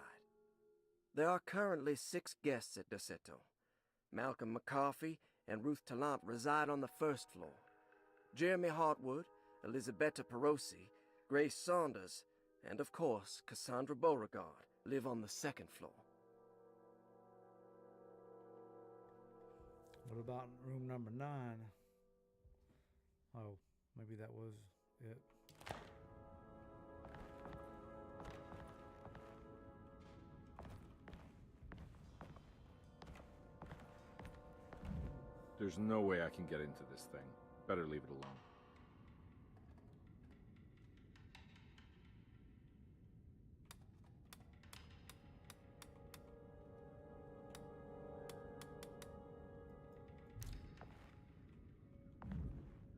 There are currently 6 guests at DeSeto. Malcolm McCarthy and Ruth Tallant reside on the first floor. Jeremy Hartwood, Elisabetta Perosi, Grace Saunders, and of course Cassandra Beauregard live on the second floor. What about room number 9? Oh, maybe that was it. There's no way I can get into this thing. Better leave it alone.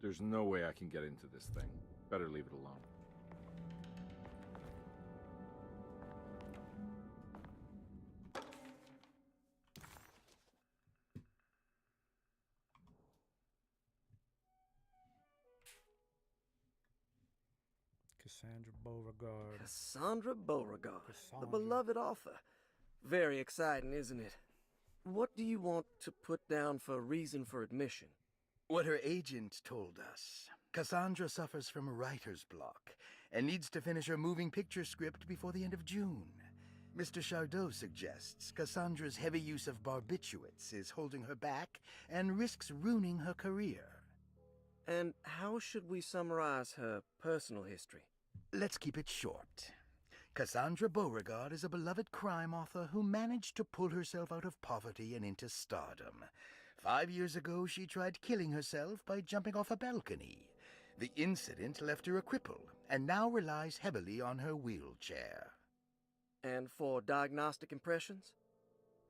There's no way I can get into this thing. Better leave it alone. Cassandra Beauregard. Cassandra Beauregard, the Cassandra. beloved author. Very exciting, isn't it? What do you want to put down for reason for admission? What her agent told us. Cassandra suffers from writer's block and needs to finish her moving picture script before the end of June. Mr. Chardot suggests Cassandra's heavy use of barbiturates is holding her back and risks ruining her career. And how should we summarize her personal history? Let's keep it short. Cassandra Beauregard is a beloved crime author who managed to pull herself out of poverty and into stardom. 5 years ago, she tried killing herself by jumping off a balcony. The incident left her a cripple, and now relies heavily on her wheelchair. And for diagnostic impressions?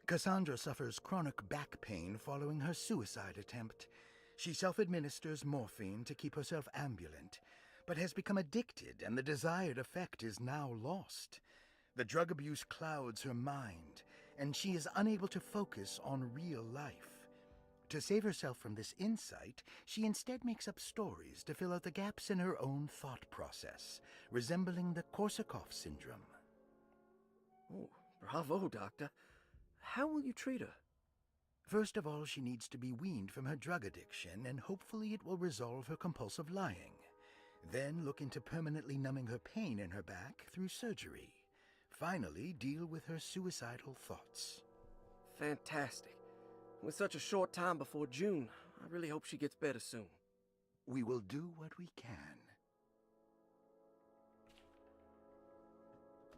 Cassandra suffers chronic back pain following her suicide attempt. She self-administers morphine to keep herself ambulant, but has become addicted, and the desired effect is now lost. The drug abuse clouds her mind, and she is unable to focus on real life. To save herself from this insight, she instead makes up stories to fill out the gaps in her own thought process, resembling the Korsakoff syndrome. Oh, bravo, Doctor. How will you treat her? First of all, she needs to be weaned from her drug addiction, and hopefully it will resolve her compulsive lying. Then look into permanently numbing her pain in her back through surgery. Finally, deal with her suicidal thoughts. Fantastic. With such a short time before June, I really hope she gets better soon. We will do what we can.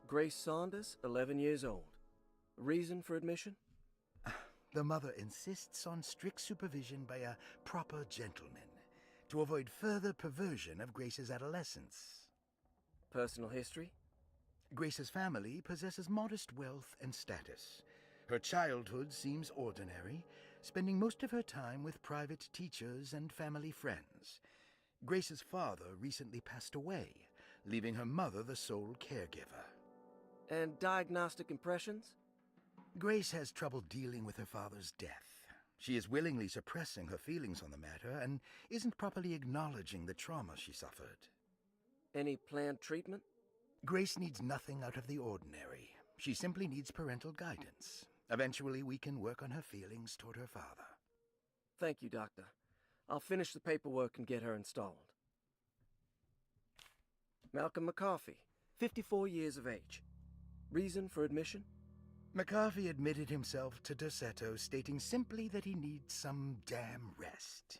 Grace Saunders, 11 years old. Reason for admission? The mother insists on strict supervision by a proper gentleman to avoid further perversion of Grace's adolescence. Personal history? Grace's family possesses modest wealth and status. Her childhood seems ordinary, spending most of her time with private teachers and family friends. Grace's father recently passed away, leaving her mother the sole caregiver. And diagnostic impressions? Grace has trouble dealing with her father's death. She is willingly suppressing her feelings on the matter and isn't properly acknowledging the trauma she suffered. Any planned treatment? Grace needs nothing out of the ordinary. She simply needs parental guidance. Eventually, we can work on her feelings toward her father. Thank you, Doctor. I'll finish the paperwork and get her installed. Malcolm McCarthy, 54 years of age. Reason for admission? McCarthy admitted himself to Dorsetto, stating simply that he needs some damn rest.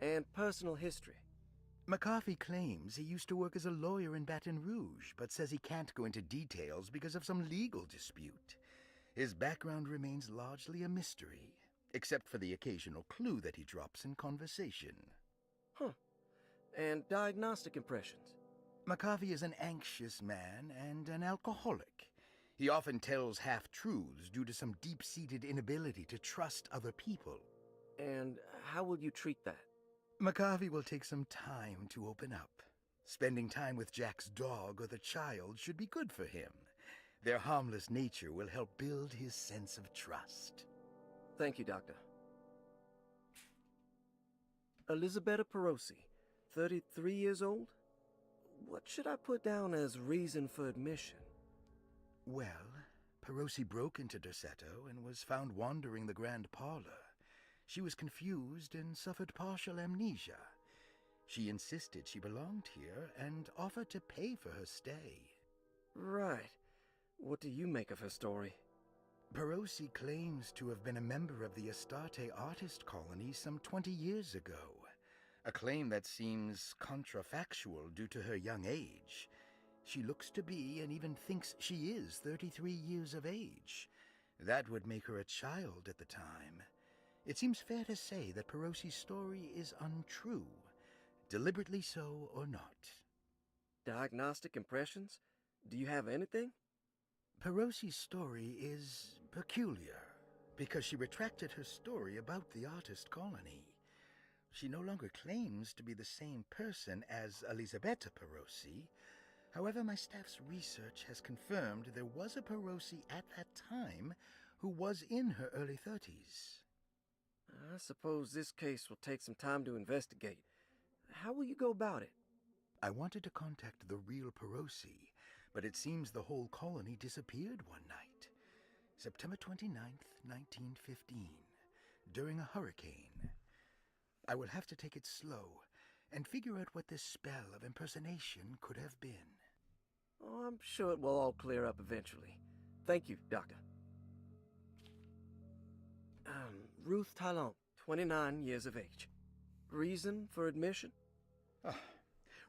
And personal history? McCarthy claims he used to work as a lawyer in Baton Rouge, but says he can't go into details because of some legal dispute. His background remains largely a mystery, except for the occasional clue that he drops in conversation. Huh. And diagnostic impressions? McCarthy is an anxious man and an alcoholic. He often tells half-truths due to some deep-seated inability to trust other people. And how will you treat that? McCarthy will take some time to open up. Spending time with Jack's dog or the child should be good for him. Their harmless nature will help build his sense of trust. Thank you, Doctor. Elisabetta Perosi, 33 years old? What should I put down as reason for admission? Well, Perosi broke into Dorsetto and was found wandering the grand parlor. She was confused and suffered partial amnesia. She insisted she belonged here and offered to pay for her stay. Right. What do you make of her story? Perosi claims to have been a member of the Astarte artist colony some 20 years ago, a claim that seems contrafactual due to her young age. She looks to be and even thinks she is 33 years of age. That would make her a child at the time. It seems fair to say that Perosi's story is untrue, deliberately so or not. Diagnostic impressions? Do you have anything? Perosi's story is peculiar because she retracted her story about the artist colony. She no longer claims to be the same person as Elisabetta Perosi. However, my staff's research has confirmed there was a Perosi at that time who was in her early 30s. I suppose this case will take some time to investigate. How will you go about it? I wanted to contact the real Perosi, but it seems the whole colony disappeared one night. September 29th, 1915, during a hurricane. I will have to take it slow and figure out what this spell of impersonation could have been. Oh, I'm sure it will all clear up eventually. Thank you, Doctor. Ruth Talon, 29 years of age. Reason for admission?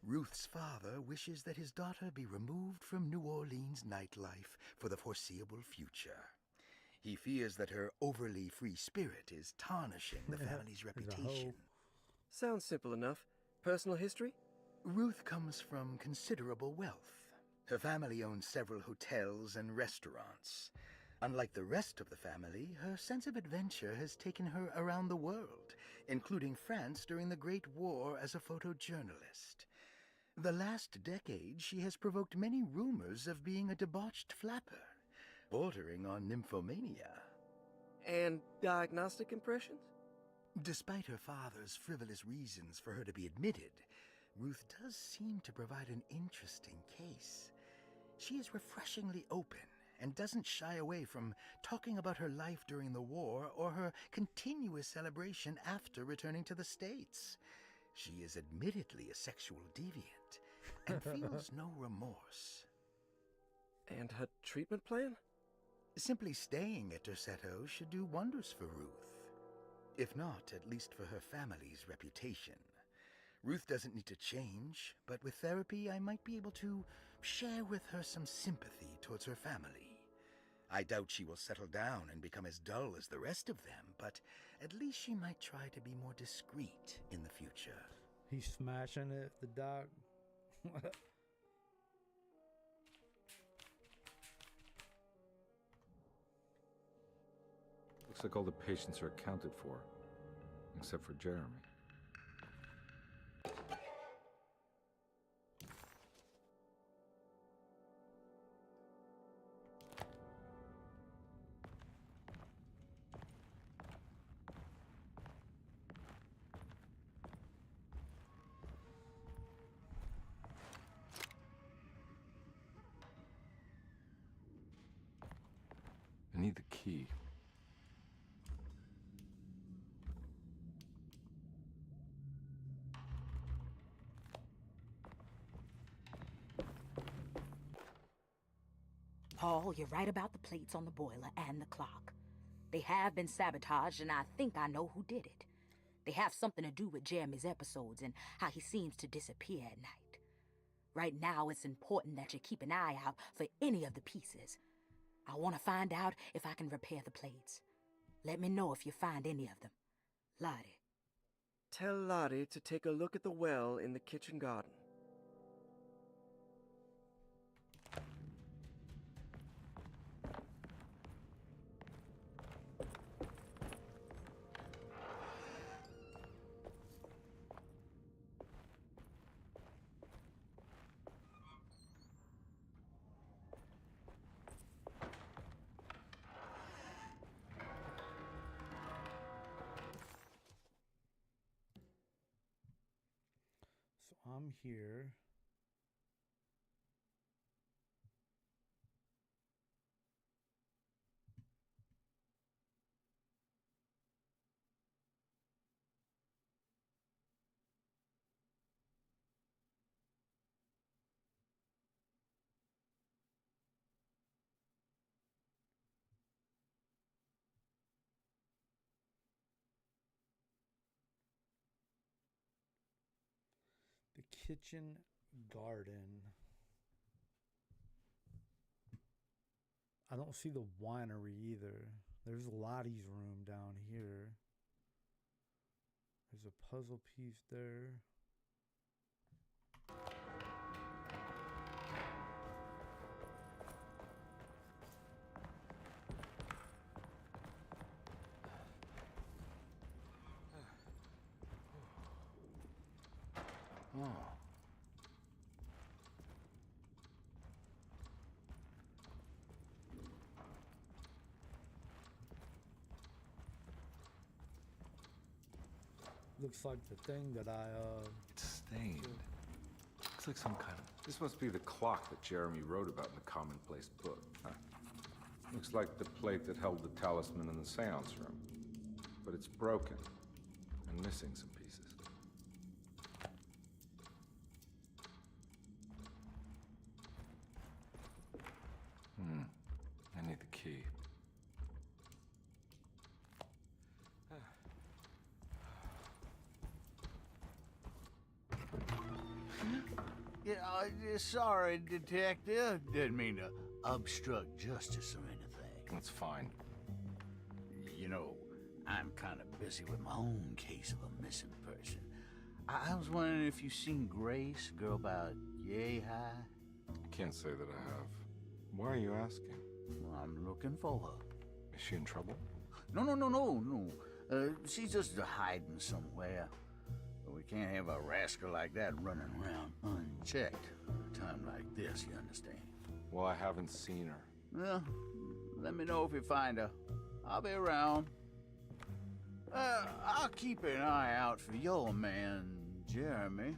Ruth's father wishes that his daughter be removed from New Orleans nightlife for the foreseeable future. He fears that her overly free spirit is tarnishing the family's reputation. Sounds simple enough. Personal history? Ruth comes from considerable wealth. Her family owns several hotels and restaurants. Unlike the rest of the family, her sense of adventure has taken her around the world, including France during the Great War as a photojournalist. The last decade, she has provoked many rumors of being a debauched flapper, bordering on nymphomania. And diagnostic impressions? Despite her father's frivolous reasons for her to be admitted, Ruth does seem to provide an interesting case. She is refreshingly open and doesn't shy away from talking about her life during the war or her continuous celebration after returning to the States. She is admittedly a sexual deviant and feels no remorse. And her treatment plan? Simply staying at Derceto should do wonders for Ruth. If not, at least for her family's reputation. Ruth doesn't need to change, but with therapy I might be able to share with her some sympathy towards her family. I doubt she will settle down and become as dull as the rest of them, but at least she might try to be more discreet in the future. He's smashing it, the doc. Looks like all the patients are accounted for, except for Jeremy. I need the key. Paul, you're right about the plates on the boiler and the clock. They have been sabotaged, and I think I know who did it. They have something to do with Jeremy's episodes and how he seems to disappear at night. Right now, it's important that you keep an eye out for any of the pieces. I want to find out if I can repair the plates. Let me know if you find any of them. Lottie. Tell Lottie to take a look at the well in the kitchen garden. So I'm here. The kitchen garden. I don't see the winery either. There's Lottie's room down here. There's a puzzle piece there. Oh. Looks like the thing that I, It's stained. Looks like some kind of... This must be the clock that Jeremy wrote about in the commonplace book. Huh? Looks like the plate that held the talisman in the seance room. But it's broken and missing some pieces. I need the key. Yeah, sorry, Detective. Didn't mean to obstruct justice or anything. That's fine. You know, I'm kind of busy with my own case of a missing person. I was wondering if you've seen Grace, girl about yay high? Can't say that I have. Why are you asking? Well, I'm looking for her. Is she in trouble? No. She's just hiding somewhere. We can't have a rascal like that running around unchecked at a time like this, you understand? Well, I haven't seen her. Well, let me know if you find her. I'll be around. I'll keep an eye out for your man, Jeremy.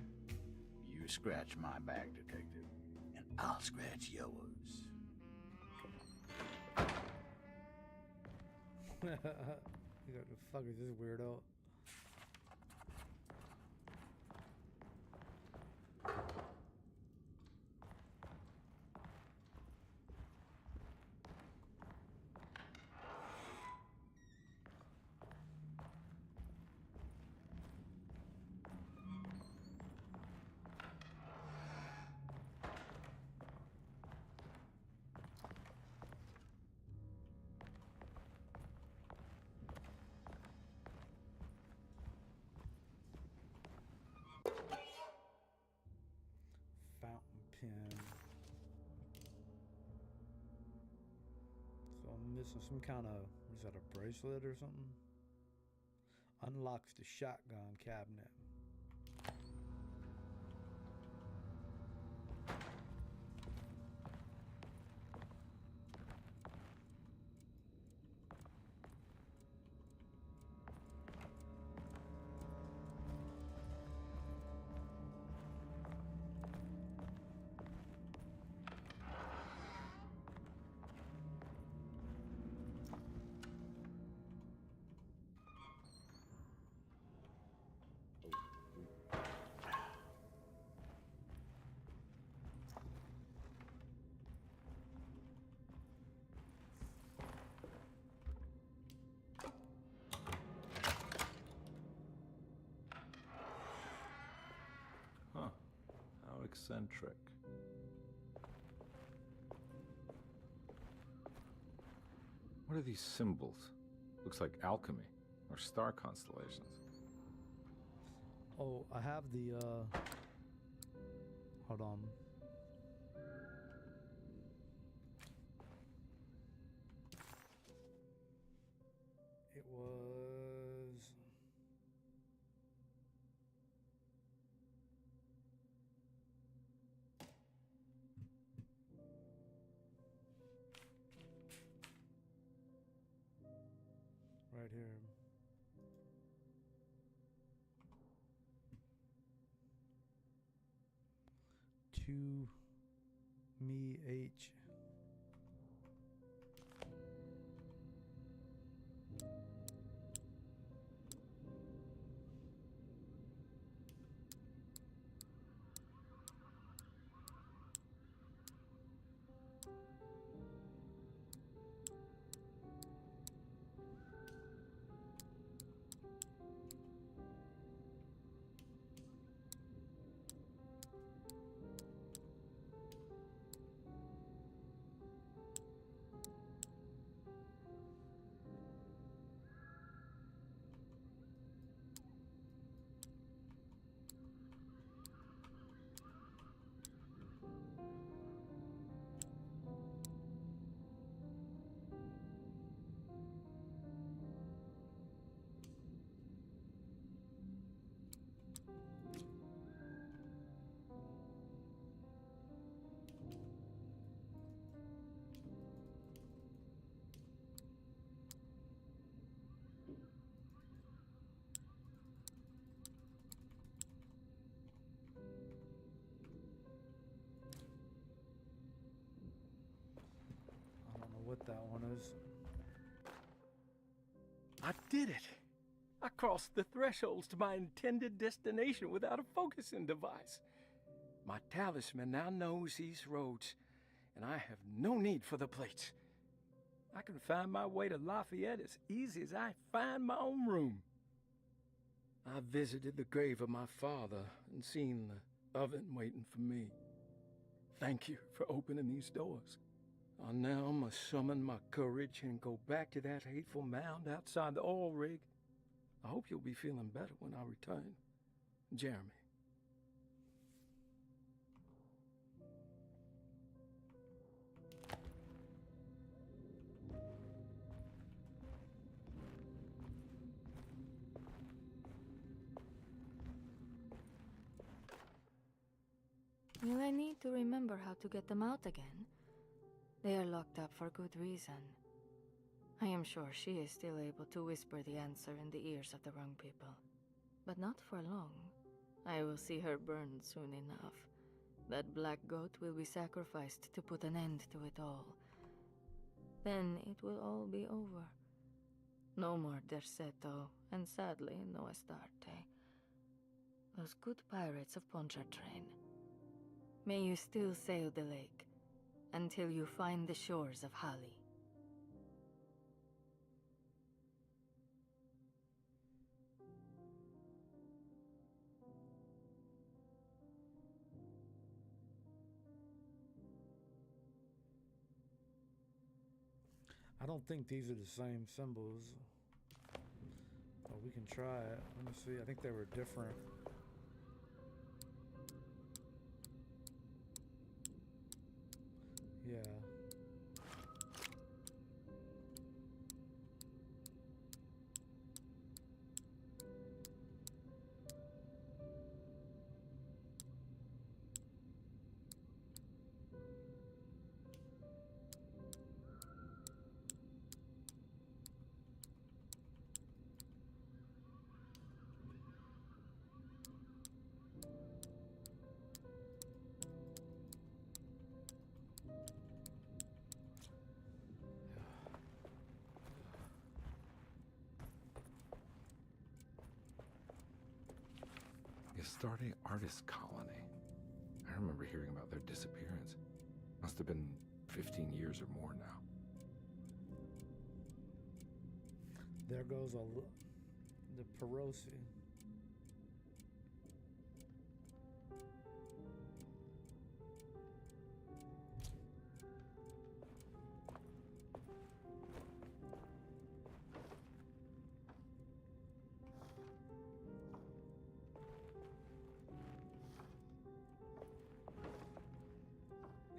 You scratch my back, Detective, and I'll scratch yours. What the fuck is this weirdo? Fountain pen. So I'm missing some kind of, what is that, a bracelet or something? Unlocks the shotgun cabinet. Huh. How eccentric. What are these symbols? Looks like alchemy or star constellations. Oh, I have the, hold on. It was... right here. To me H. news. I did it! I crossed the thresholds to my intended destination without a focusing device. My talisman now knows these roads, and I have no need for the plates. I can find my way to Lafayette as easy as I find my own room. I visited the grave of my father and seen the oven waiting for me. Thank you for opening these doors. I now must summon my courage and go back to that hateful mound outside the oil rig. I hope you'll be feeling better when I return. Jeremy. Will I need to remember how to get them out again? They are locked up for good reason. I am sure she is still able to whisper the answer in the ears of the wrong people. But not for long. I will see her burned soon enough. That black goat will be sacrificed to put an end to it all. Then it will all be over. No more Derceto, and sadly, no Astarte. Those good pirates of Pontchartrain. May you still sail the lake, until you find the shores of Hali. I don't think these are the same symbols. Oh, we can try it. Let me see. I think they were different. Yeah. Astarte Artist Colony. I remember hearing about their disappearance. Must have been 15 years or more now. There goes the Perosi.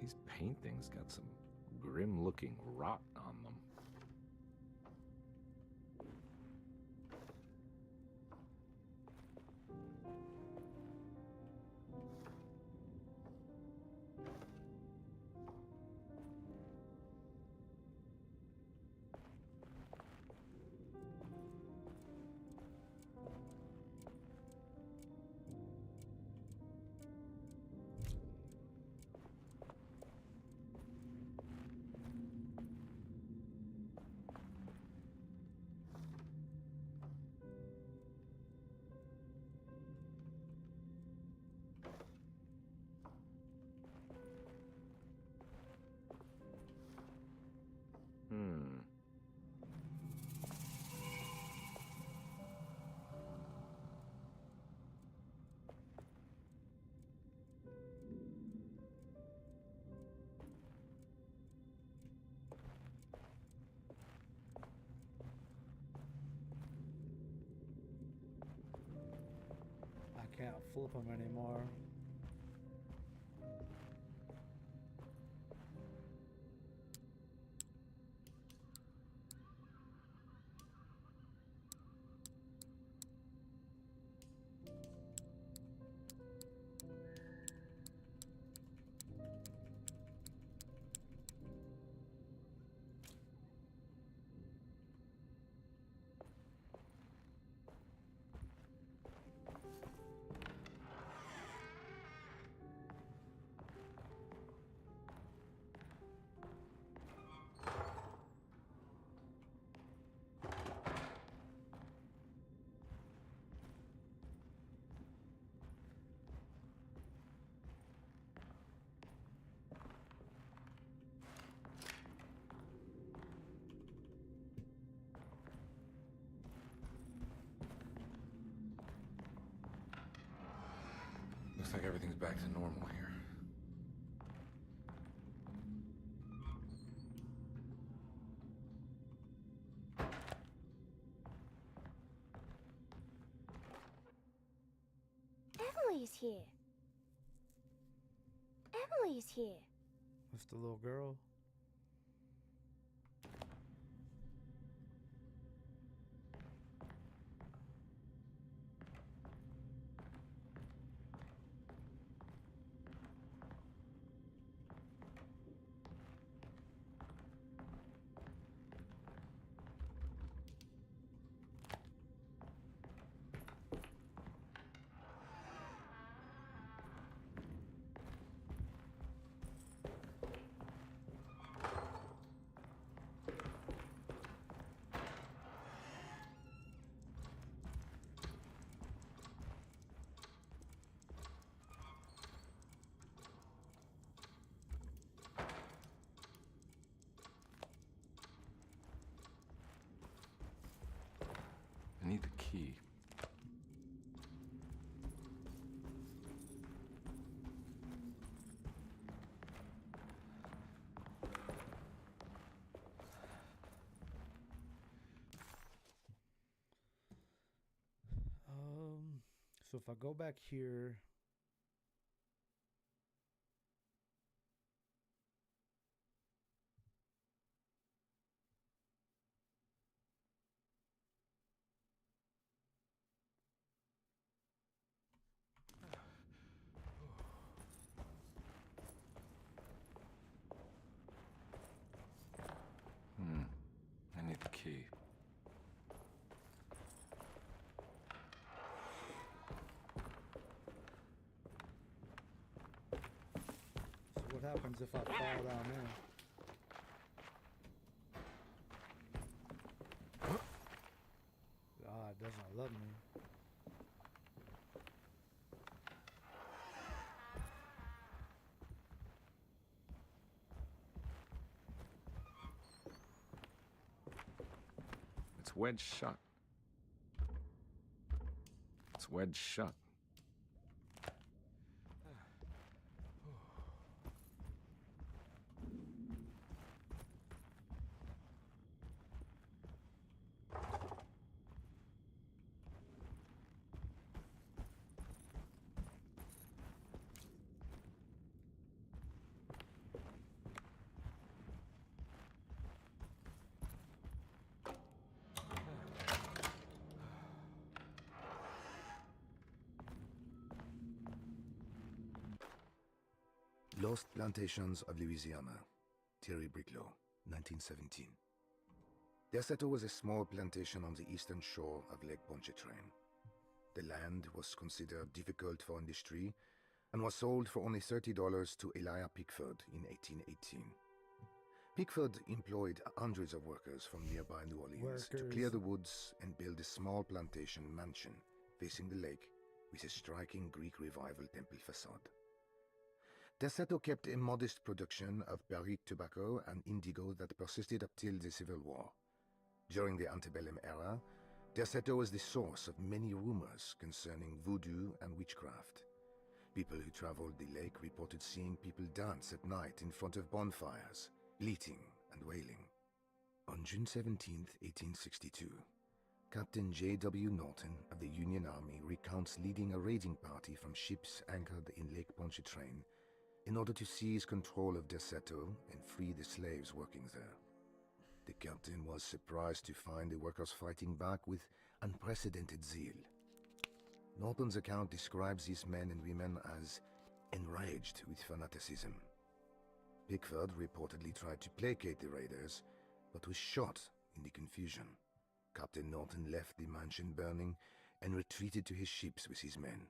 These paintings got some grim-looking rot on them. I can't flip them anymore. Looks like everything's back to normal here. Emily's here. Emily's here. That's the little girl. I need the key. So if I go back here, I need the key. so what happens if I fall down there? God doesn't love me. It's wedged shut. It's wedged shut. Lost Plantations of Louisiana, Thierry Briclot, 1917. Derceto was a small plantation on the eastern shore of Lake Pontchartrain. The land was considered difficult for industry and was sold for only $30 to Elijah Pickford in 1818. Pickford employed hundreds of workers from nearby New Orleans to clear the woods and build a small plantation mansion facing the lake with a striking Greek Revival temple facade. Derceto kept a modest production of barrique tobacco and indigo that persisted up till the Civil War. During the antebellum era, Derceto was the source of many rumors concerning voodoo and witchcraft. People who traveled the lake reported seeing people dance at night in front of bonfires, bleating and wailing. On June 17, 1862, Captain J.W. Norton of the Union Army recounts leading a raiding party from ships anchored in Lake Pontchartrain in order to seize control of Derceto and free the slaves working there. The captain was surprised to find the workers fighting back with unprecedented zeal. Norton's account describes these men and women as enraged with fanaticism. Pickford reportedly tried to placate the raiders, but was shot in the confusion. Captain Norton left the mansion burning and retreated to his ships with his men.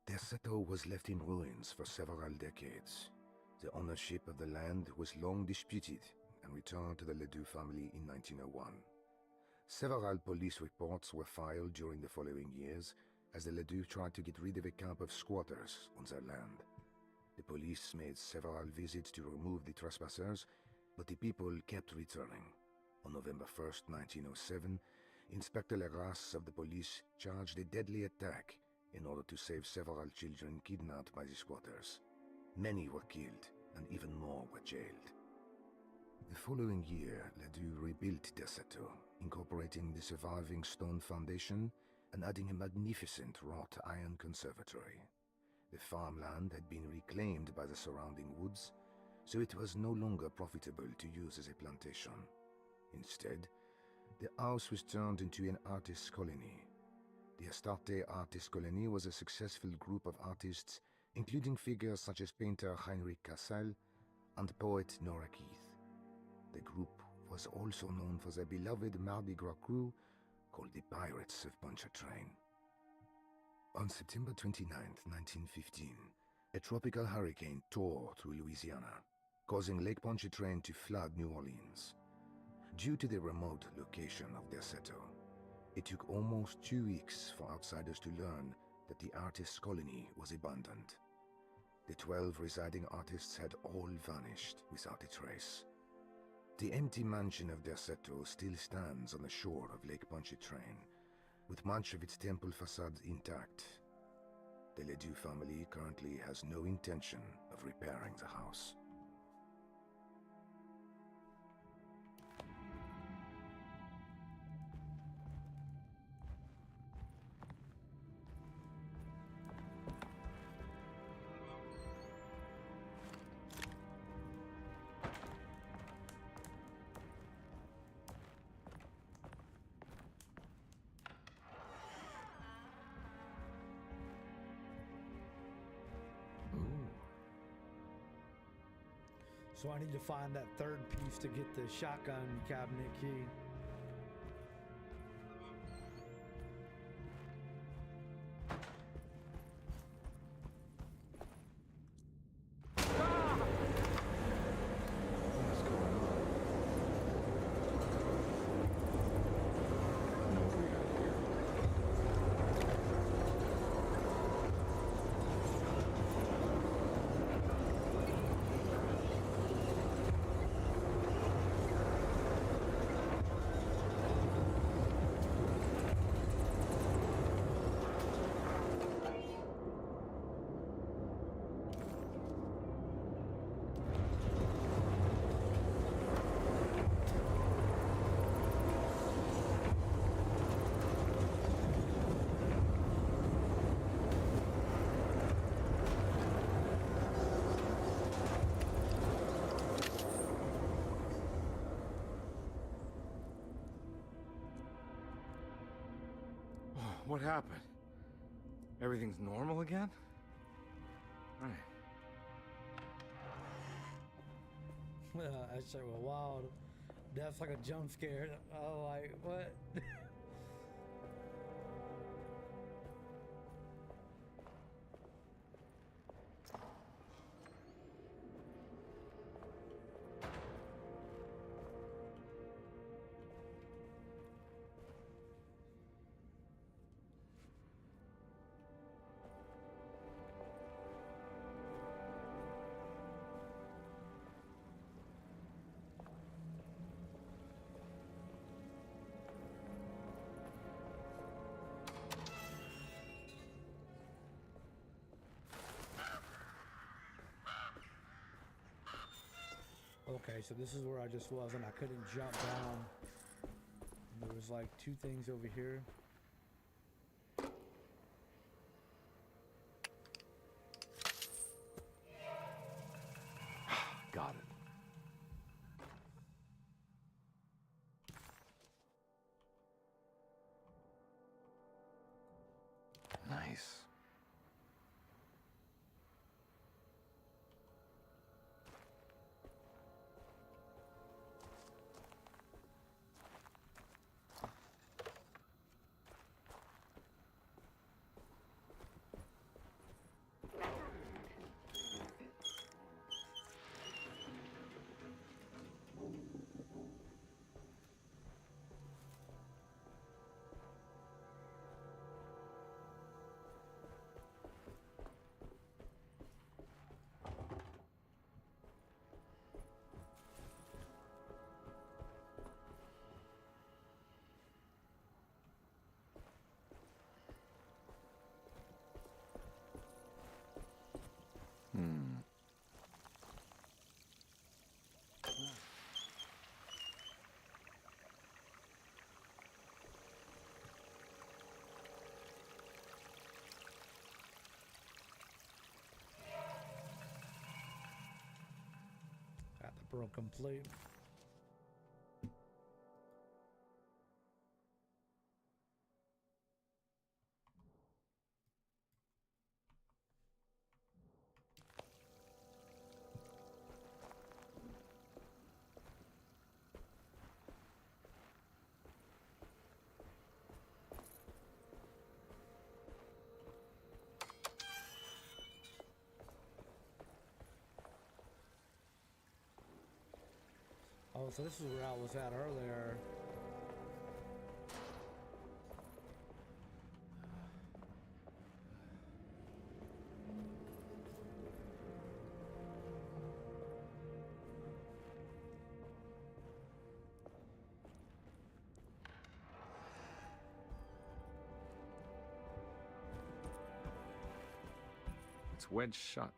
Derceto was left in ruins for several decades. The ownership of the land was long disputed and returned to the Ledoux family in 1901. Several police reports were filed during the following years as the Ledoux tried to get rid of a camp of squatters on their land. The police made several visits to remove the trespassers, but the people kept returning. On November 1st, 1907, Inspector Leras of the police charged a deadly attack in order to save several children kidnapped by the squatters. Many were killed, and even more were jailed. The following year, Ledoux rebuilt Derceto, incorporating the surviving stone foundation and adding a magnificent wrought iron conservatory. The farmland had been reclaimed by the surrounding woods, so it was no longer profitable to use as a plantation. Instead, the house was turned into an artist's colony. The Astarte Artist Colony was a successful group of artists, including figures such as painter Heinrich Cassel and poet Nora Keith. The group was also known for their beloved Mardi Gras crew called the Pirates of Pontchartrain. On September 29, 1915, a tropical hurricane tore through Louisiana, causing Lake Pontchartrain to flood New Orleans. Due to the remote location of Derceto, it took almost 2 weeks for outsiders to learn that the artist's colony was abandoned. The 12 residing artists had all vanished without a trace. The empty mansion of Derceto still stands on the shore of Lake Pontchartrain, with much of its temple facade intact. The Ledoux family currently has no intention of repairing the house. So I need to find that third piece to get the shotgun cabinet key. What happened? Everything's normal again? Right. That shit was wild. That's like a jump scare. Oh, like, what? Okay, so this is where I just was and I couldn't jump down. And there was like 2 things over here. Got it. Nice. Opera complete. Oh, so this is where I was at earlier. It's wedged shut.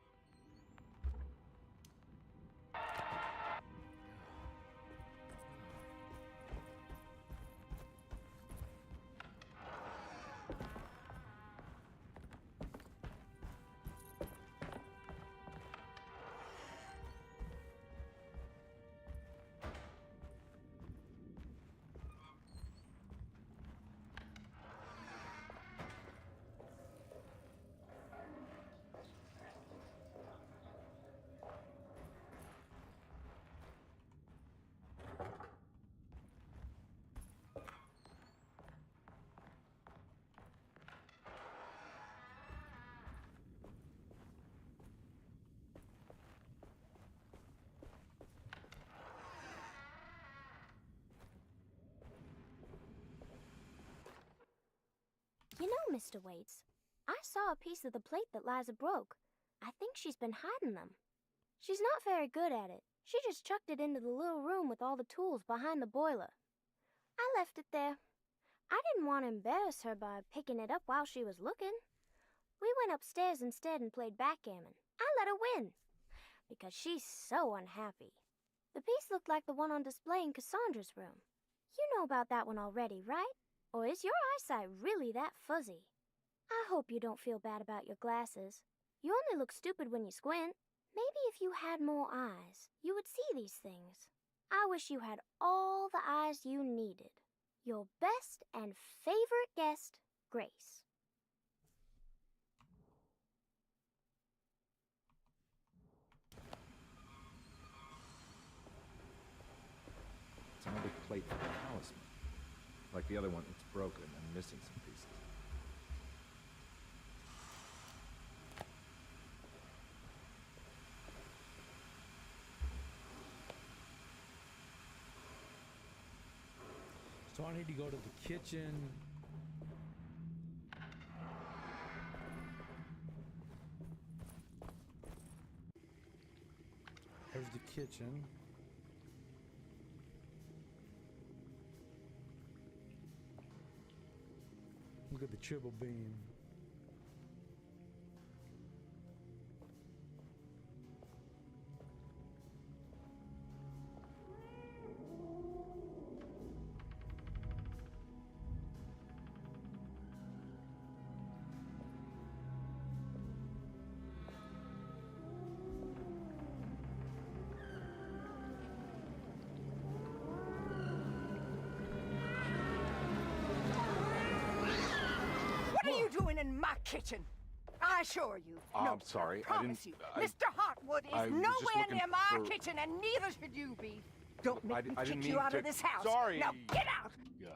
You know, Mr. Waits, I saw a piece of the plate that Liza broke. I think she's been hiding them. She's not very good at it. She just chucked it into the little room with all the tools behind the boiler. I left it there. I didn't want to embarrass her by picking it up while she was looking. We went upstairs instead and played backgammon. I let her win, because she's so unhappy. The piece looked like the one on display in Cassandra's room. You know about that one already, right? Or is your eyesight really that fuzzy? I hope you don't feel bad about your glasses. You only look stupid when you squint. Maybe if you had more eyes, you would see these things. I wish you had all the eyes you needed. Your best and favorite guest, Grace. It's another plate for the talisman. Like the other one, it's broken and missing some pieces. So I need to go to the kitchen. There's the kitchen. Look at the triple beam. What are you doing in my kitchen? I assure you. No, I'm sorry, I I promise didn't. you. Mr. Hartwood I is was just nowhere looking near my for- kitchen, and neither should you be. Don't I make me didn't kick mean you out to- of this house. Sorry. Now get out! Yeah.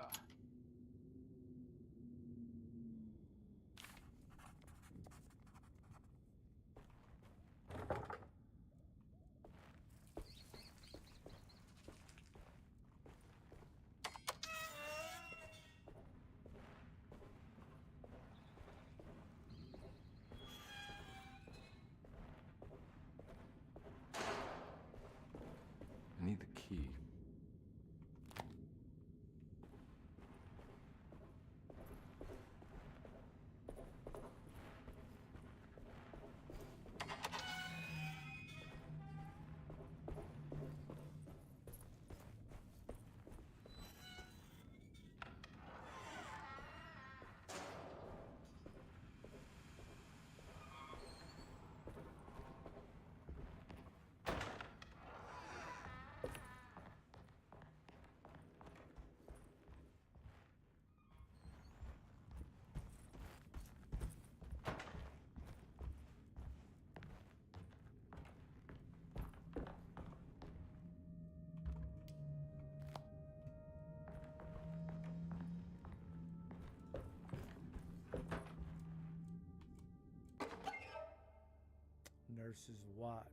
I need the key. Nurse's watch.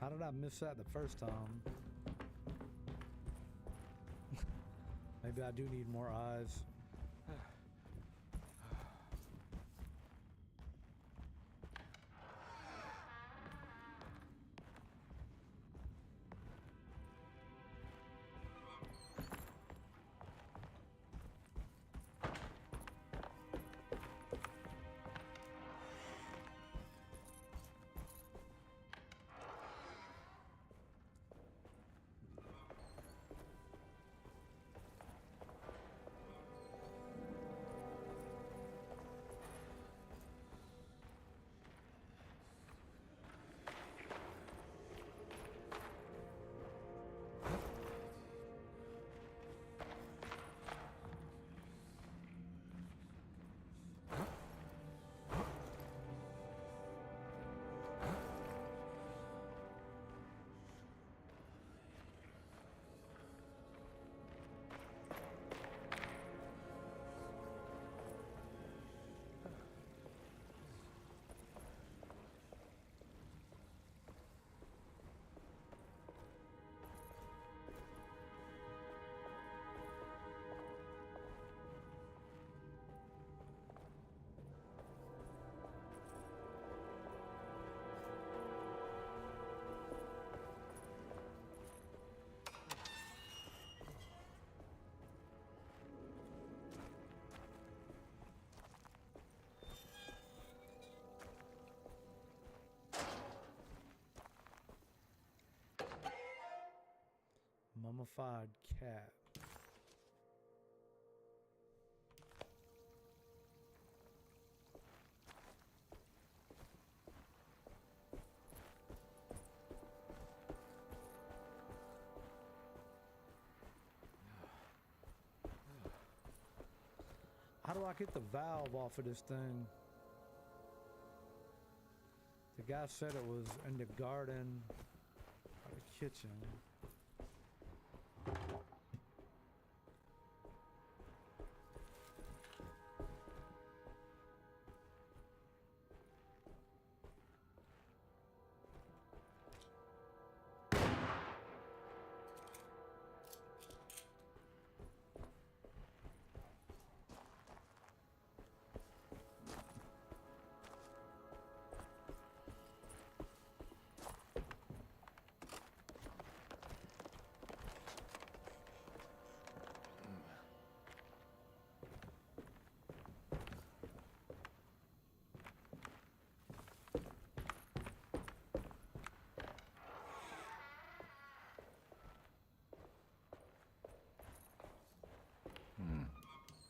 How did I miss that the first time? Maybe I do need more eyes. Mummified cat. How do I get the valve off of this thing? The guy said it was in the garden or the kitchen.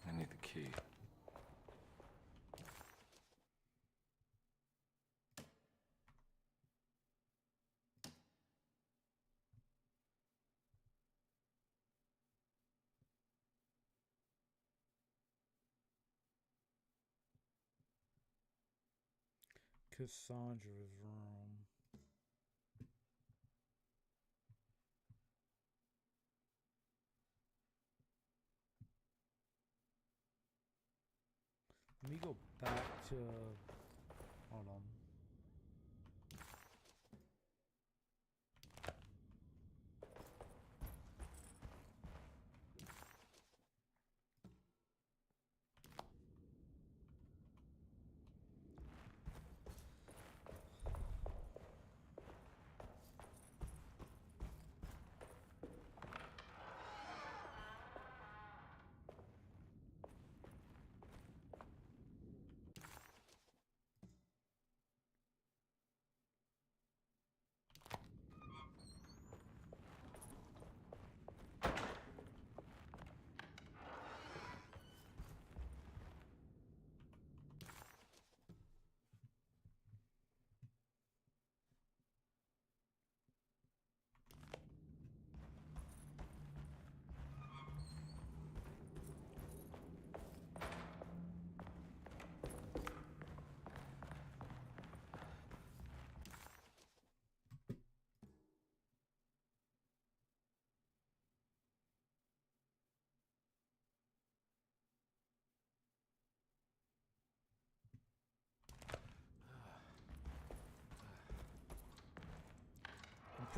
I need the key. Cassandra's room. Let me go back to... Hold on.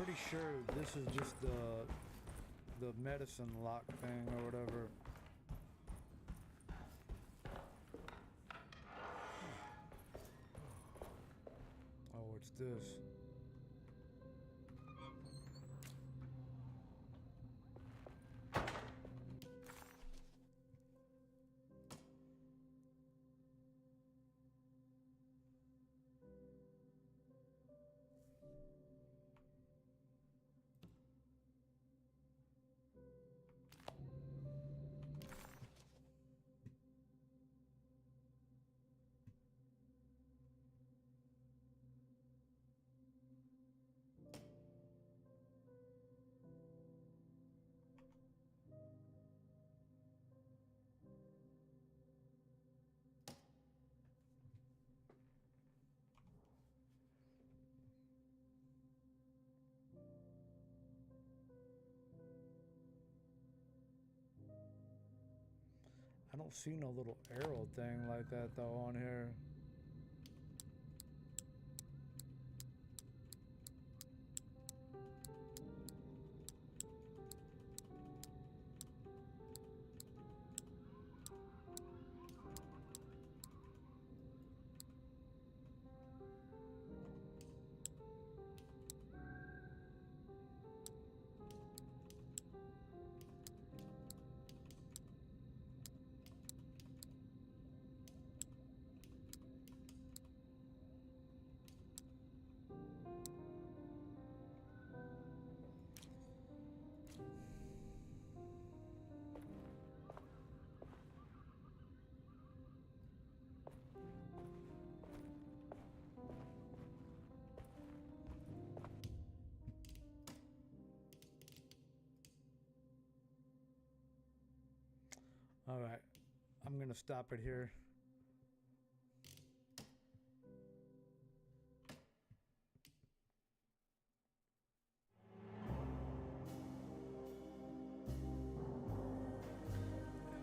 pretty sure this is just the medicine lock thing or whatever. Oh, it's this. I don't see no little arrow thing like that though on here. All right, I'm gonna stop it here.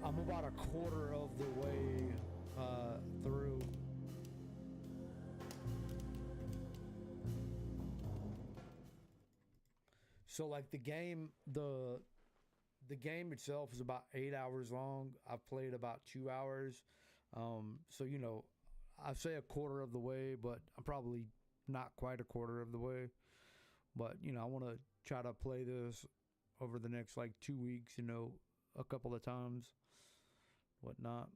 I'm about a quarter of the way through. So like the game itself is about 8 hours long. I've played about 2 hours. So, you know, I say a quarter of the way, but I'm probably not quite a quarter of the way. But, you know, I want to try to play this over the next like 2 weeks, you know, a couple of times, whatnot.